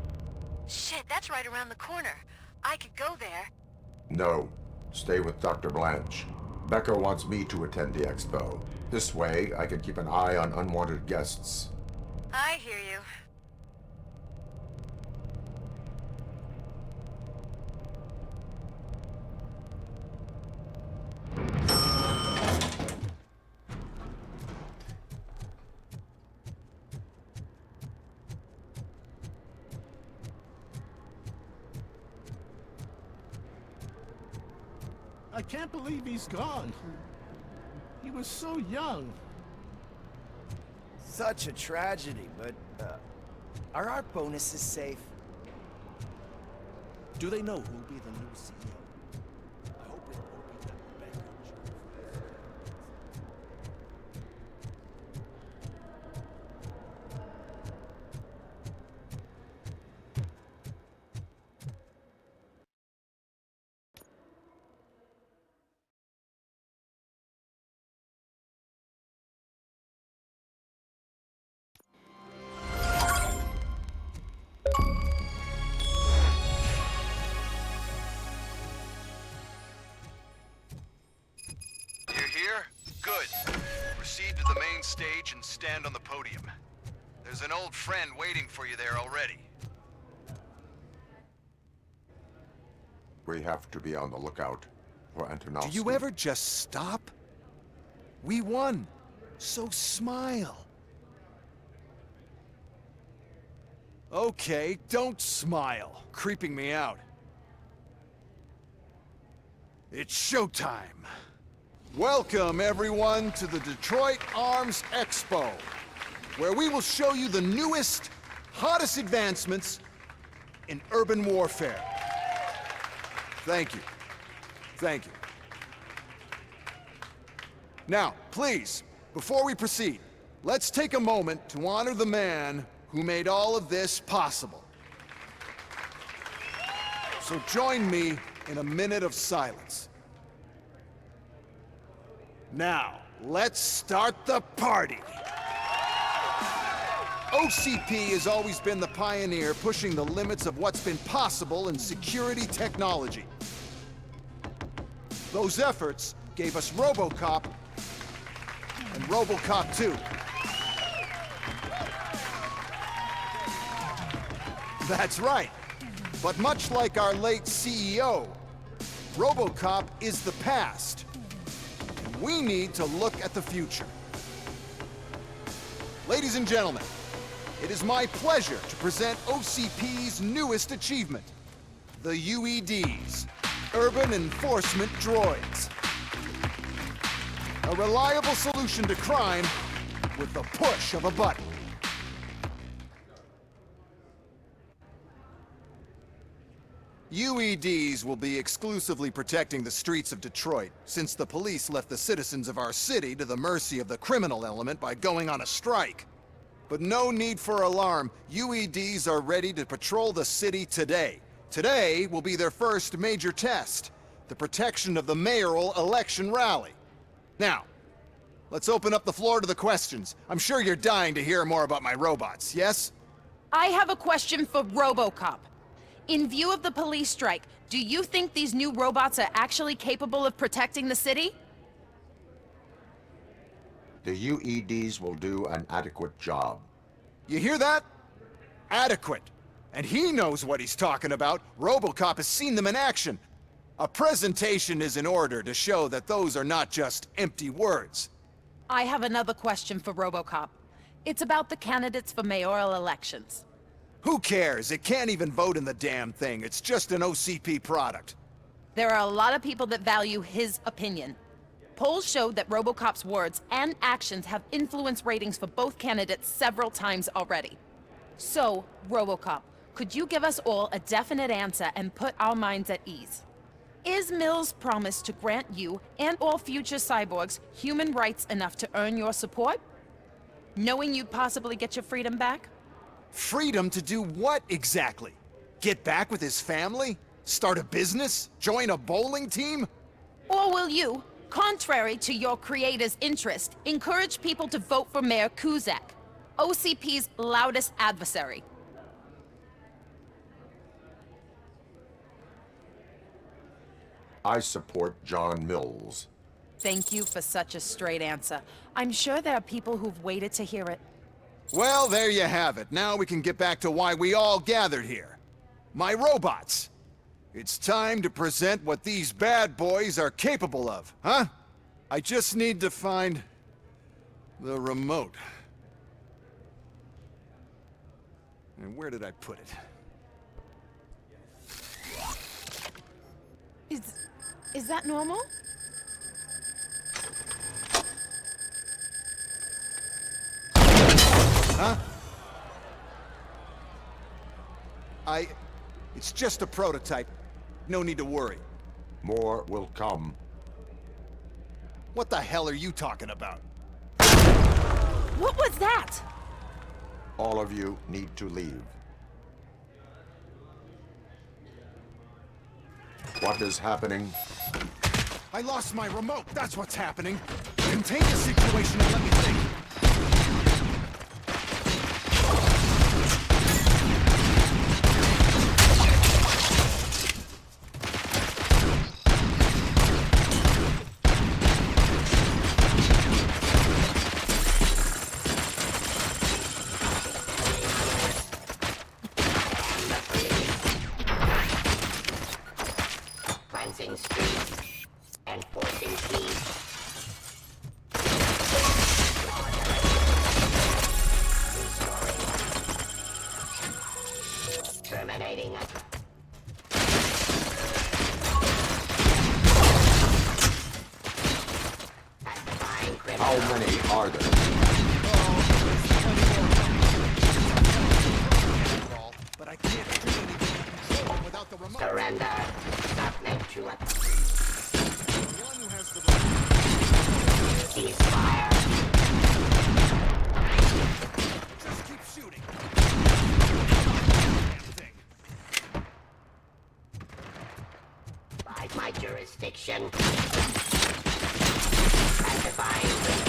Shit, that's right around the corner. I could go there. No. Stay with Dr. Blanche. Becker wants me to attend the expo. This way, I can keep an eye on unwanted guests. I hear you. I can't believe he's gone. He was so young. Such a tragedy, but, are our bonuses safe? Do they know who'll be the new CEO? I hope it won't be that beggar. Proceed to the main stage and stand on the podium. There's an old friend waiting for you there already. We have to be on the lookout for Antonowski. Do you ever just stop? We won, so smile. Okay, don't smile. Creeping me out. It's showtime. Welcome, everyone, to the Detroit Arms Expo, where we will show you the newest, hottest advancements in urban warfare. Thank you. Thank you. Now, please, before we proceed, let's take a moment to honor the man who made all of this possible. So join me in a minute of silence. Now, let's start the party! OCP has always been the pioneer pushing the limits of what's been possible in security technology. Those efforts gave us RoboCop and RoboCop 2. That's right. But much like our late CEO, RoboCop is the past. And we need to look at the future. Ladies and gentlemen, it is my pleasure to present OCP's newest achievement, the UEDs, Urban Enforcement Droids. A reliable solution to crime with the push of a button. UEDs will be exclusively protecting the streets of Detroit, since the police left the citizens of our city to the mercy of the criminal element by going on a strike. But no need for alarm. UEDs are ready to patrol the city today. Today will be their first major test, the protection of the mayoral election rally. Now, let's open up the floor to the questions. I'm sure you're dying to hear more about my robots, yes? I have a question for RoboCop. In view of the police strike, do you think these new robots are actually capable of protecting the city? The UEDs will do an adequate job. You hear that? Adequate. And he knows what he's talking about. RoboCop has seen them in action. A presentation is in order to show that those are not just empty words. I have another question for RoboCop. It's about the candidates for mayoral elections. Who cares? It can't even vote in the damn thing. It's just an OCP product. There are a lot of people that value his opinion. Polls showed that RoboCop's words and actions have influenced ratings for both candidates several times already. So, RoboCop, could you give us all a definite answer and put our minds at ease? Is Mills' promise to grant you and all future cyborgs human rights enough to earn your support? Knowing you'd possibly get your freedom back? Freedom to do what exactly? Get back with his family? Start a business? Join a bowling team? Or will you, contrary to your creator's interest, encourage people to vote for Mayor Kuzak, OCP's loudest adversary? I support John Mills. Thank you for such a straight answer. I'm sure there are people who've waited to hear it. Well, there you have it. Now we can get back to why we all gathered here. My robots. It's time to present what these bad boys are capable of, huh? I just need to find the remote. And where did I put it? Is that normal? Huh? It's just a prototype. No need to worry. More will come. What the hell are you talking about? What was that? All of you need to leave. What is happening? I lost my remote. That's what's happening. Contain the situation and let me think. Cleansing streets, enforcing peace. Terminating us. How many are there? But I can't do anything to control it without the remote. Surrender. Submit to it. One who has the ceasefire. Just keep shooting. By my jurisdiction. Pacifying limit.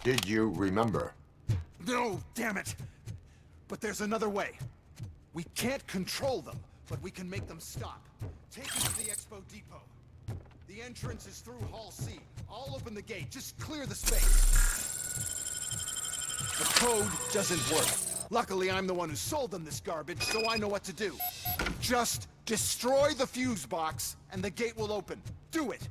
Did you remember? No, damn it! But there's another way. We can't control them, but we can make them stop. Take it to the Expo Depot. The entrance is through Hall C. I'll open the gate. Just clear the space. The code doesn't work. Luckily, I'm the one who sold them this garbage, so I know what to do. Just destroy the fuse box, and the gate will open. Do it!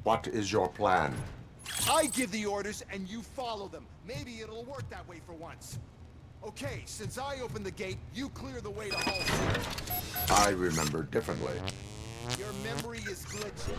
What is your plan? I give the orders and you follow them. Maybe it'll work that way for once. Okay, since I opened the gate, you clear the way to Hall C. I remember differently. Your memory is glitchy.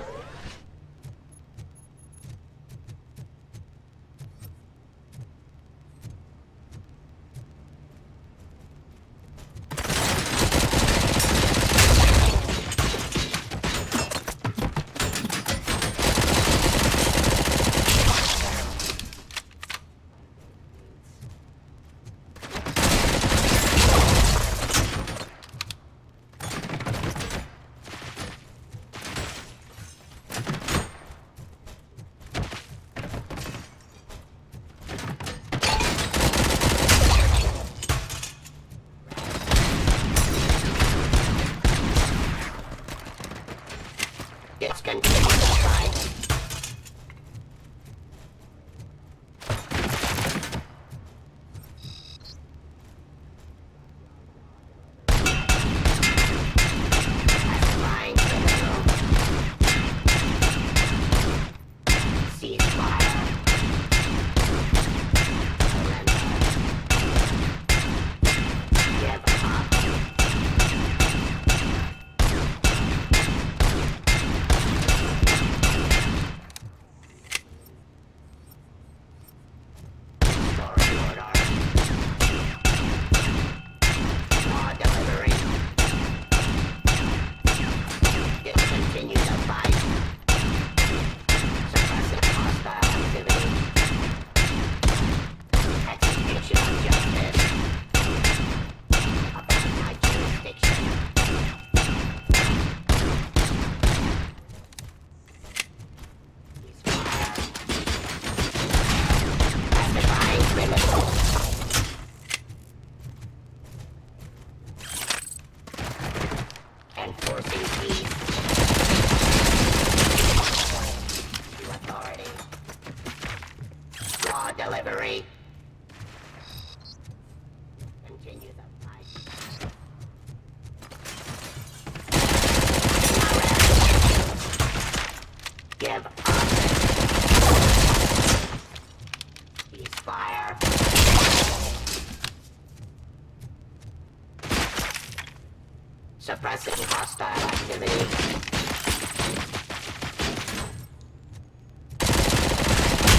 Suppressing hostile activity.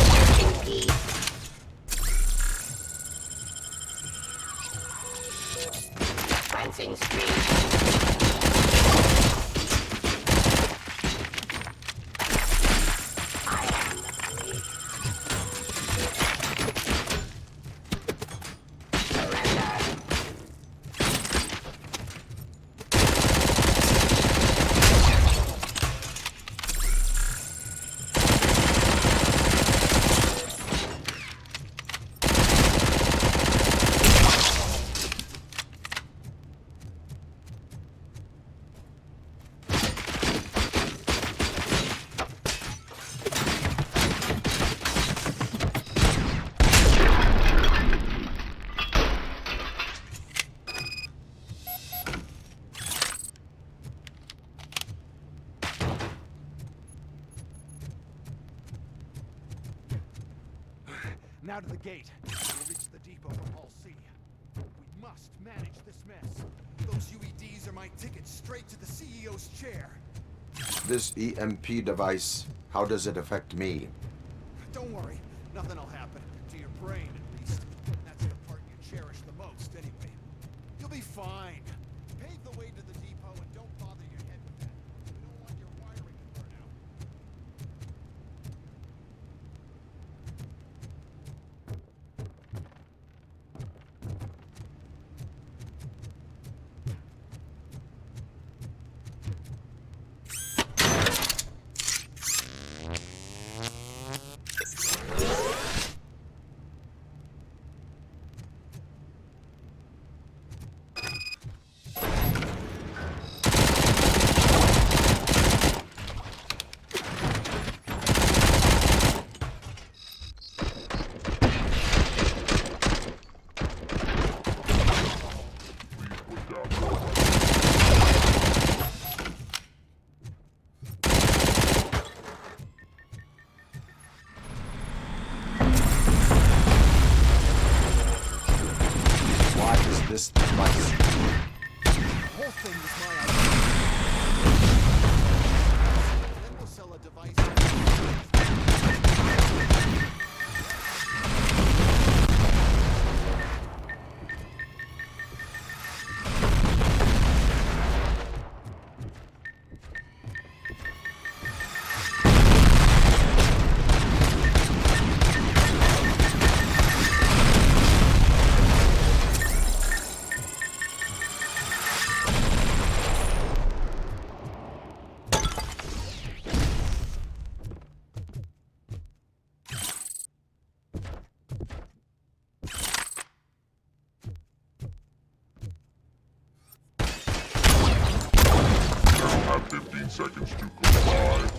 Searching peace. Cleansing street. I am the police. Surrender. Now to the gate. We'll reach the depot from Hall C. We must manage this mess. Those UEDs are my ticket straight to the CEO's chair. This EMP device, how does it affect me? Don't worry, nothing will happen. To your brain, at least. That's the part you cherish the most, anyway. You'll be fine. Pave the way to the depot and don't bother your head with that. We don't want your wiring to burn out. Why is this device? The whole thing was my idea. Then we'll sell a device. Have 15 seconds to comply.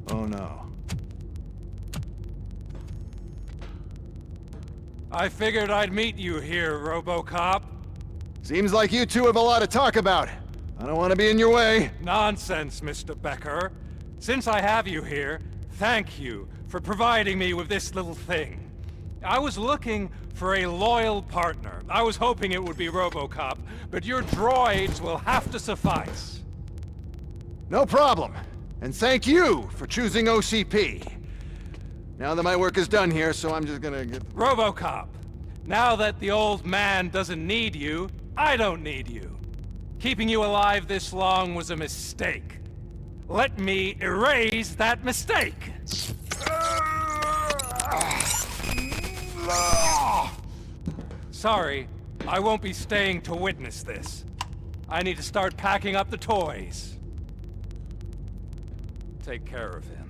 Oh no. I figured I'd meet you here, RoboCop. Seems like you two have a lot to talk about. I don't want to be in your way. Nonsense, Mr. Becker. Since I have you here, thank you for providing me with this little thing. I was looking for a loyal partner. I was hoping it would be RoboCop, but your droids will have to suffice. No problem. And thank you for choosing OCP. Now that my work is done here, so I'm just gonna get... RoboCop, now that the old man doesn't need you, I don't need you. Keeping you alive this long was a mistake. Let me erase that mistake! Sorry, I won't be staying to witness this. I need to start packing up the toys. Take care of him.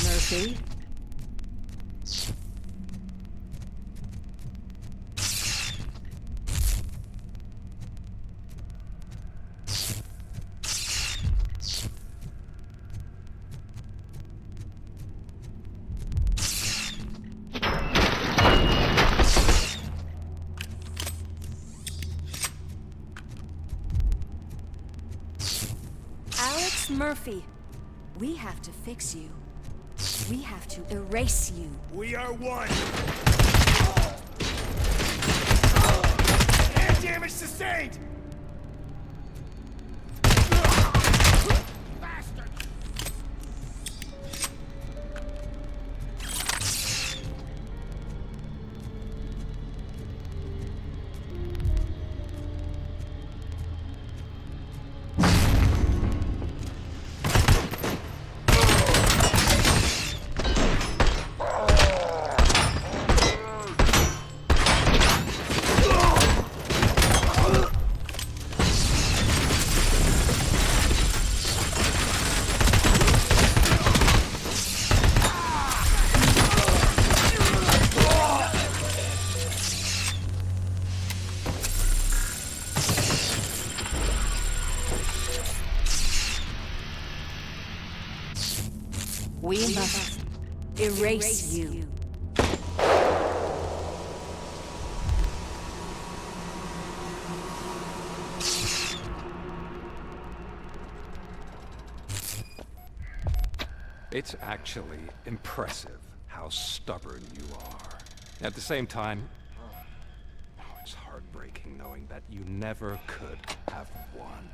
Murphy? Alex Murphy, we have to fix you. We have to erase you. We are one. Air damage sustained. Bastard. We must erase you. It's actually impressive how stubborn you are. At the same time, it's heartbreaking knowing that you never could have won.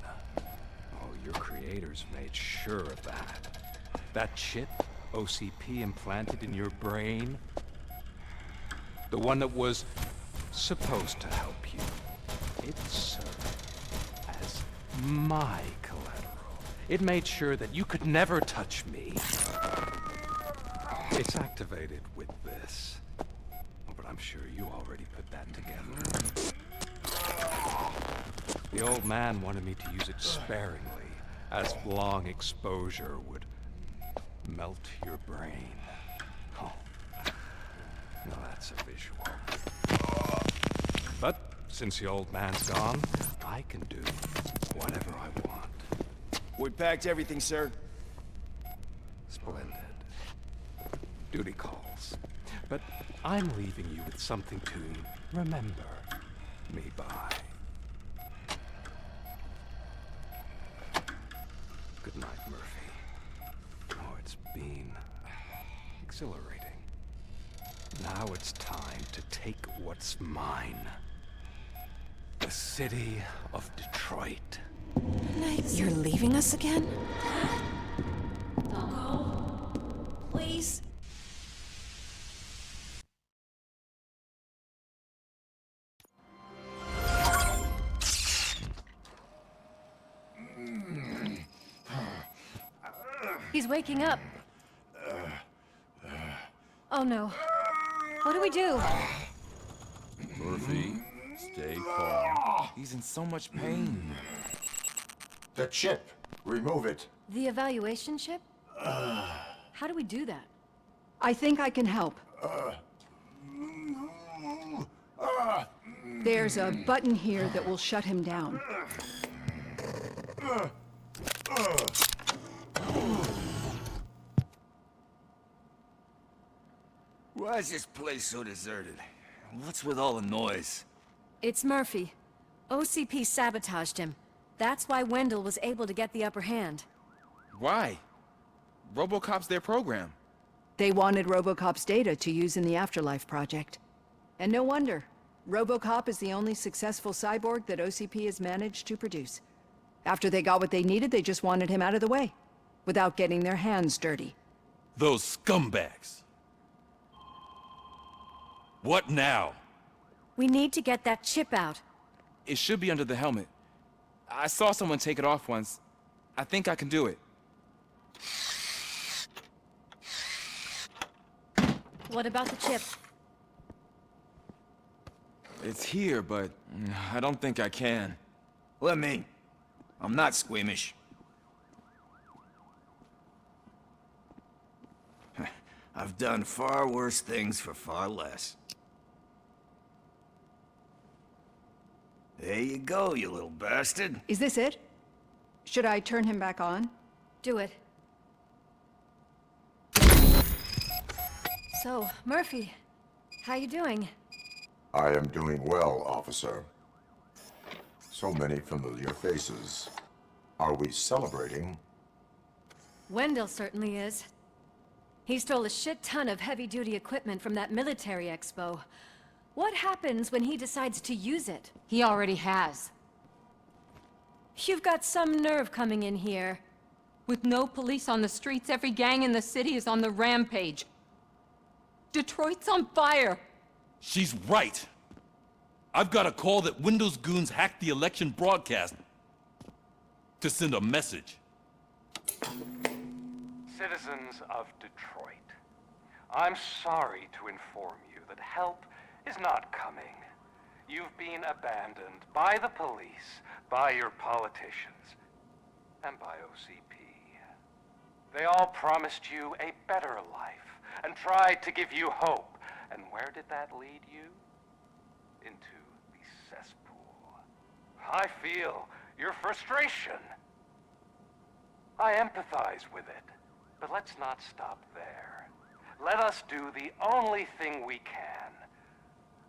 Oh, your creators made sure of that. That chip OCP implanted in your brain, the one that was supposed to help you, it served as my collateral. It made sure that you could never touch me. It's activated with this. But I'm sure you already put that together. The old man wanted me to use it sparingly, as long exposure would melt your brain. Oh, now that's a visual. But since the old man's gone, I can do whatever I want. We packed everything, sir. Splendid. Duty calls. But I'm leaving you with something to remember me by. Good night, Murphy. Oh, it's been exhilarating. Now it's time to take what's mine. The city of Detroit. You're leaving us again? Don't go. Please. He's waking up. Oh no. What do we do? Murphy, stay calm. He's in so much pain. The chip. Remove it. The evaluation chip? How do we do that? I think I can help. There's a button here that will shut him down. Why is this place so deserted? What's with all the noise? It's Murphy. OCP sabotaged him. That's why Wendell was able to get the upper hand. Why? RoboCop's their program. They wanted RoboCop's data to use in the Afterlife project. And no wonder. RoboCop is the only successful cyborg that OCP has managed to produce. After they got what they needed, they just wanted him out of the way, without getting their hands dirty. Those scumbags. What now? We need to get that chip out. It should be under the helmet. I saw someone take it off once. I think I can do it. What about the chip? It's here, but I don't think I can. Let me. I'm not squeamish. I've done far worse things for far less. There you go, you little bastard. Is this it? Should I turn him back on? Do it. So, Murphy, how you doing? I am doing well, officer. So many familiar faces. Are we celebrating? Wendell certainly is. He stole a shit ton of heavy-duty equipment from that military expo. What happens when he decides to use it? He already has. You've got some nerve coming in here. With no police on the streets, every gang in the city is on the rampage. Detroit's on fire! She's right. I've got a call that Windows goons hacked the election broadcast to send a message. Citizens of Detroit, I'm sorry to inform you that help is not coming. You've been abandoned by the police, by your politicians, and by OCP. They all promised you a better life and tried to give you hope. And where did that lead you? Into the cesspool. I feel your frustration. I empathize with it, but let's not stop there. Let us do the only thing we can.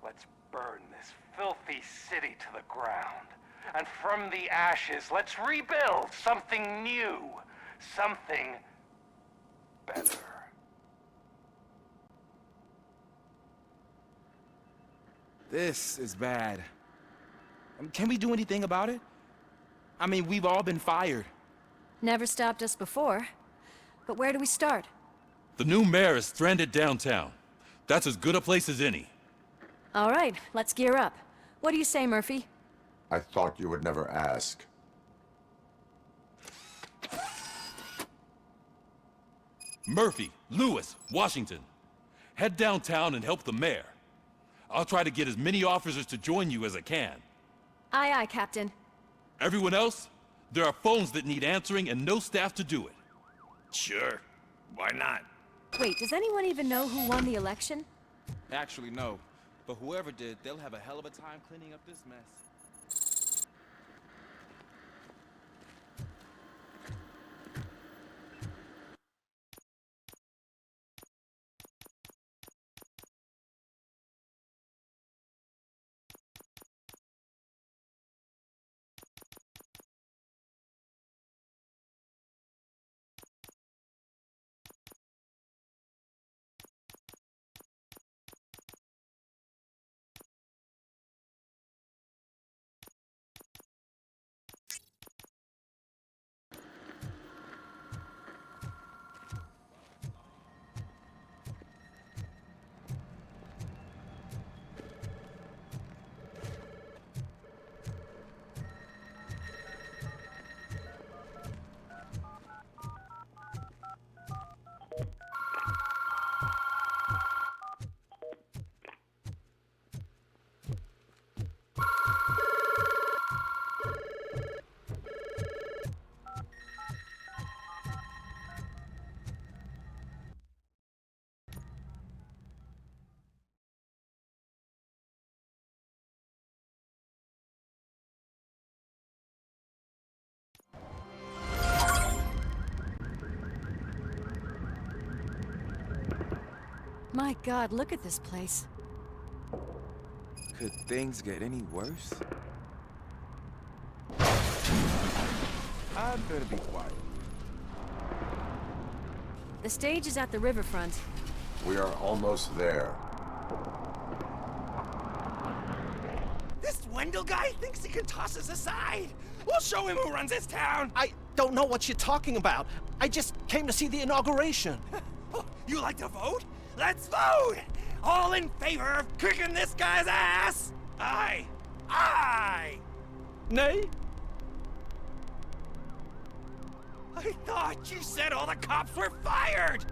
Let's burn this filthy city to the ground. And from the ashes, let's rebuild something new, something better. This is bad. Can we do anything about it? I mean, we've all been fired. Never stopped us before. But where do we start? The new mayor is stranded downtown. That's as good a place as any. All right, let's gear up. What do you say, Murphy? I thought you would never ask. Murphy, Lewis, Washington. Head downtown and help the mayor. I'll try to get as many officers to join you as I can. Aye, aye, Captain. Everyone else? There are phones that need answering and no staff to do it. Sure. Why not? Wait, does anyone even know who won the election? Actually, no. But whoever did, they'll have a hell of a time cleaning up this mess. My God, look at this place. Could things get any worse? I'd better be quiet. The stage is at the riverfront. We are almost there. This Wendell guy thinks he can toss us aside. We'll show him who runs this town. I don't know what you're talking about. I just came to see the inauguration. You like to vote? Let's vote! All in favor of kicking this guy's ass? Aye. Aye! Nay? I thought you said all the cops were fired!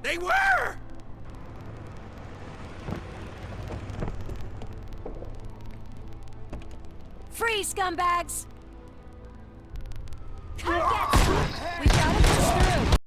They were! Free, scumbags! Come get them! We gotta push through!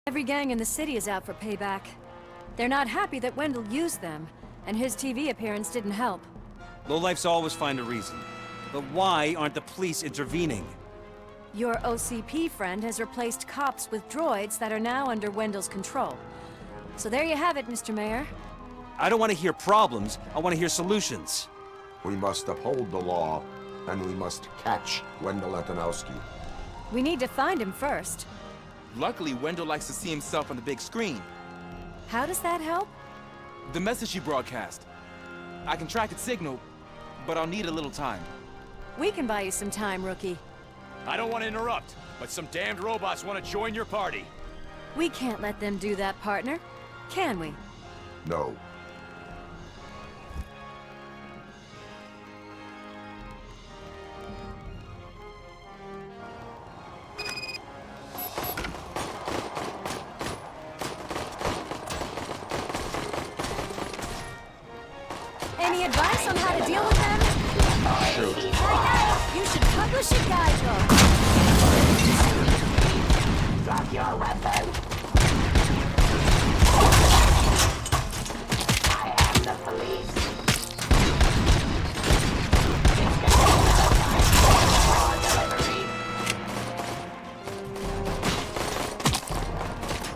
Every gang in the city is out for payback. They're not happy that Wendell used them, and his TV appearance didn't help. Lowlifes always find a reason. But why aren't the police intervening? Your OCP friend has replaced cops with droids that are now under Wendell's control. So there you have it, Mr. Mayor. I don't want to hear problems, I want to hear solutions. We must uphold the law, and we must catch Wendell Antonowski. We need to find him first. Luckily, Wendell likes to see himself on the big screen. How does that help? The message you broadcast. I can track its signal, but I'll need a little time. We can buy you some time, rookie. I don't want to interrupt, but some damned robots want to join your party. We can't let them do that, partner. Can we? No. Any advice on how to deal with them? Shoot. You should publish a guidebook. Drop your weapon. I am the police.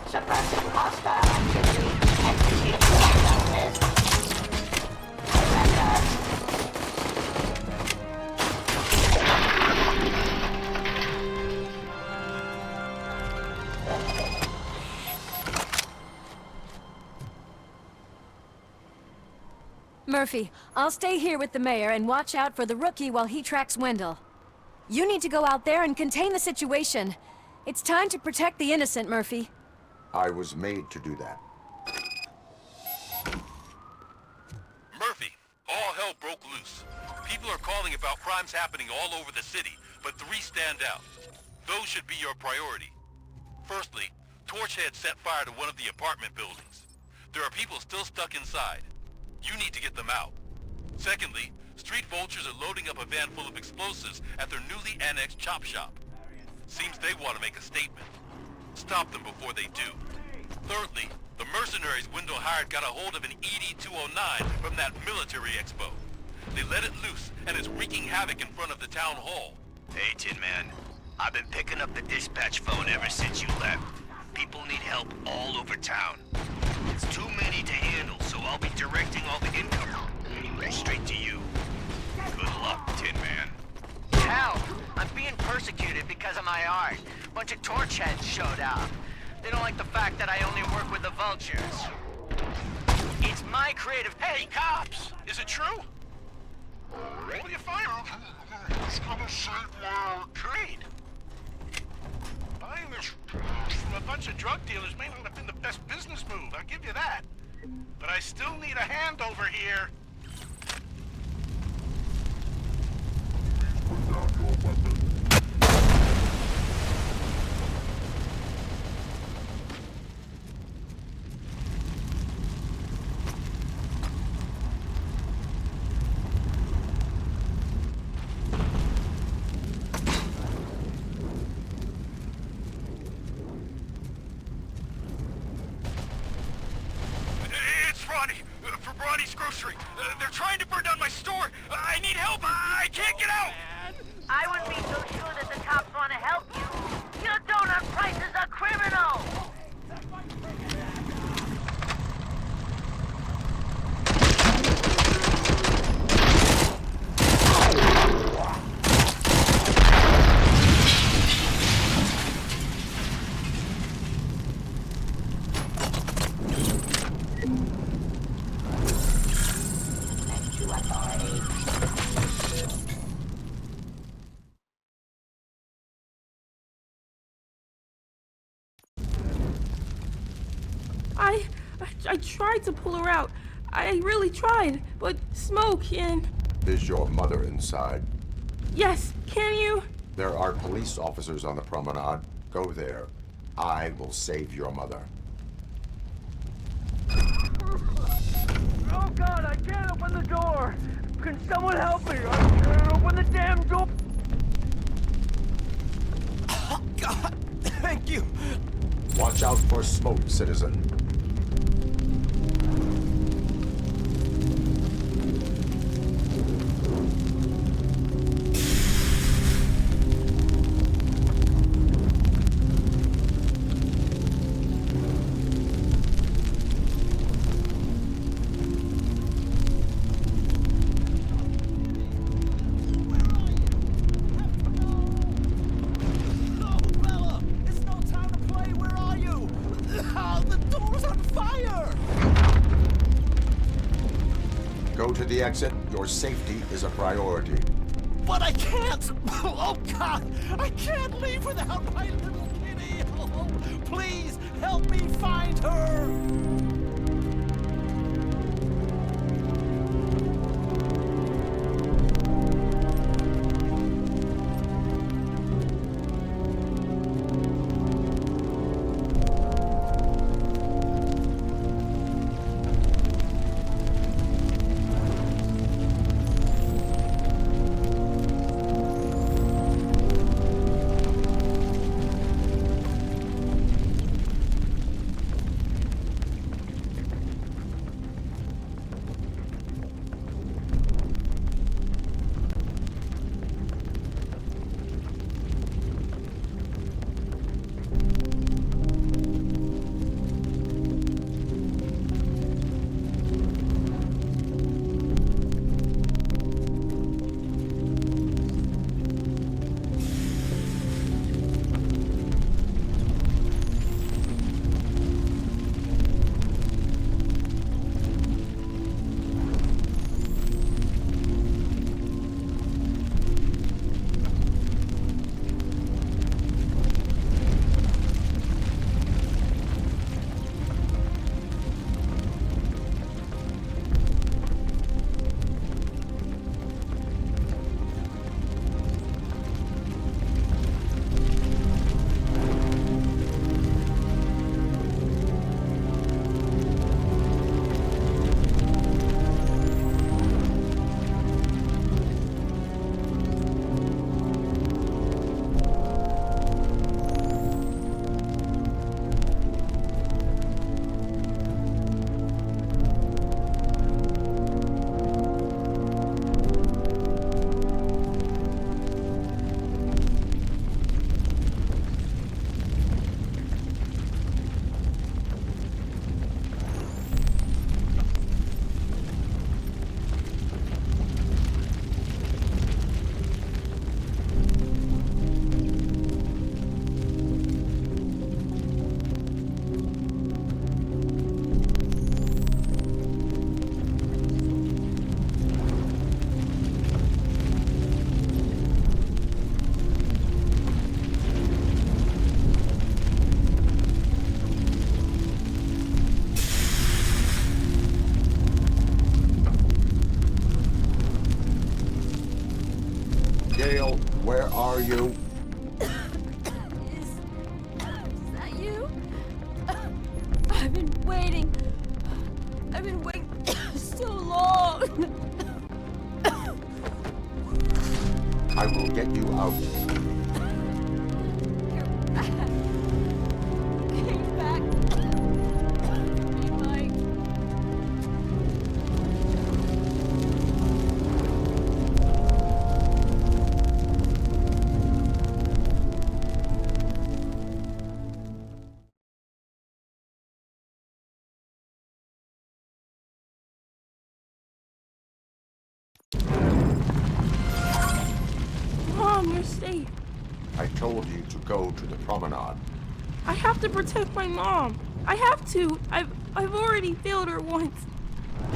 Suppressing hostile activity. Execute justice. Surrender. Murphy, I'll stay here with the mayor and watch out for the rookie while he tracks Wendell. You need to go out there and contain the situation. It's time to protect the innocent, Murphy. I was made to do that. Murphy, all hell broke loose. People are calling about crimes happening all over the city, but 3 stand out. Those should be your priority. Firstly, Torchhead set fire to one of the apartment buildings. There are people still stuck inside. You need to get them out. Secondly, street vultures are loading up a van full of explosives at their newly annexed chop shop. Seems they want to make a statement. Stop them before they do. Thirdly, the mercenaries Wendell hired got a hold of an ED-209 from that military expo. They let it loose, and it's wreaking havoc in front of the town hall. Hey, Tin Man. I've been picking up the dispatch phone ever since you left. People need help all over town. It's too many to handle, so I'll be directing all the income straight to you. Good luck, Tin Man. Hell, I'm being persecuted because of my art. Bunch of torchheads showed up. They don't like the fact that I only work with the vultures. It's my creative... Hey, cops! Is it true? Will you fire him? It's gonna save my... Great. Buying this from a bunch of drug dealers may not have been the best business move, I'll give you that. But I still need a hand over here. Put down your weapon. It's Ronnie, from Ronnie's Grocery. They're trying to burn down my store. I need help. I can't get out. I wouldn't be so sure that the cops want to help you. Your donut price is a criminal! To authority. I tried to pull her out. I really tried, but smoke and... Is your mother inside? Yes, can you? There are police officers on the promenade. Go there. I will save your mother. Oh God, I can't open the door! Can someone help me? I can't open the damn door! Oh, God! Thank you! Watch out for smoke, citizen. Go to the exit. Your safety is a priority. But I can't! Oh, God! I can't leave without my little kitty! Oh, please, help me find her! are you? Is that you? I've been waiting. I've been waiting so long. I will get you out. Came back. Be Mike. Mom, you're safe. I told you to go to the promenade. I have to protect my mom. I have to. I've already failed her once.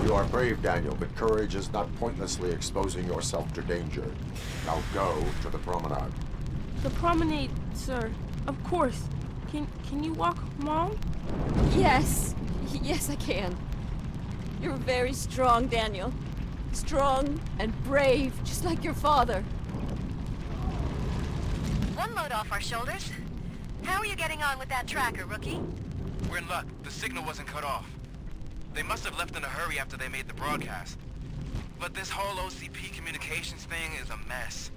You are brave, Daniel, but courage is not pointlessly exposing yourself to danger. Now go to the promenade. The promenade, sir. Of course. Can you walk, Mom? Yes. Yes, I can. You're very strong, Daniel. Strong and brave, just like your father. One load off our shoulders. How are you getting on with that tracker, Rookie? We're in luck. The signal wasn't cut off. They must have left in a hurry after they made the broadcast. But this whole OCP communications thing is a mess.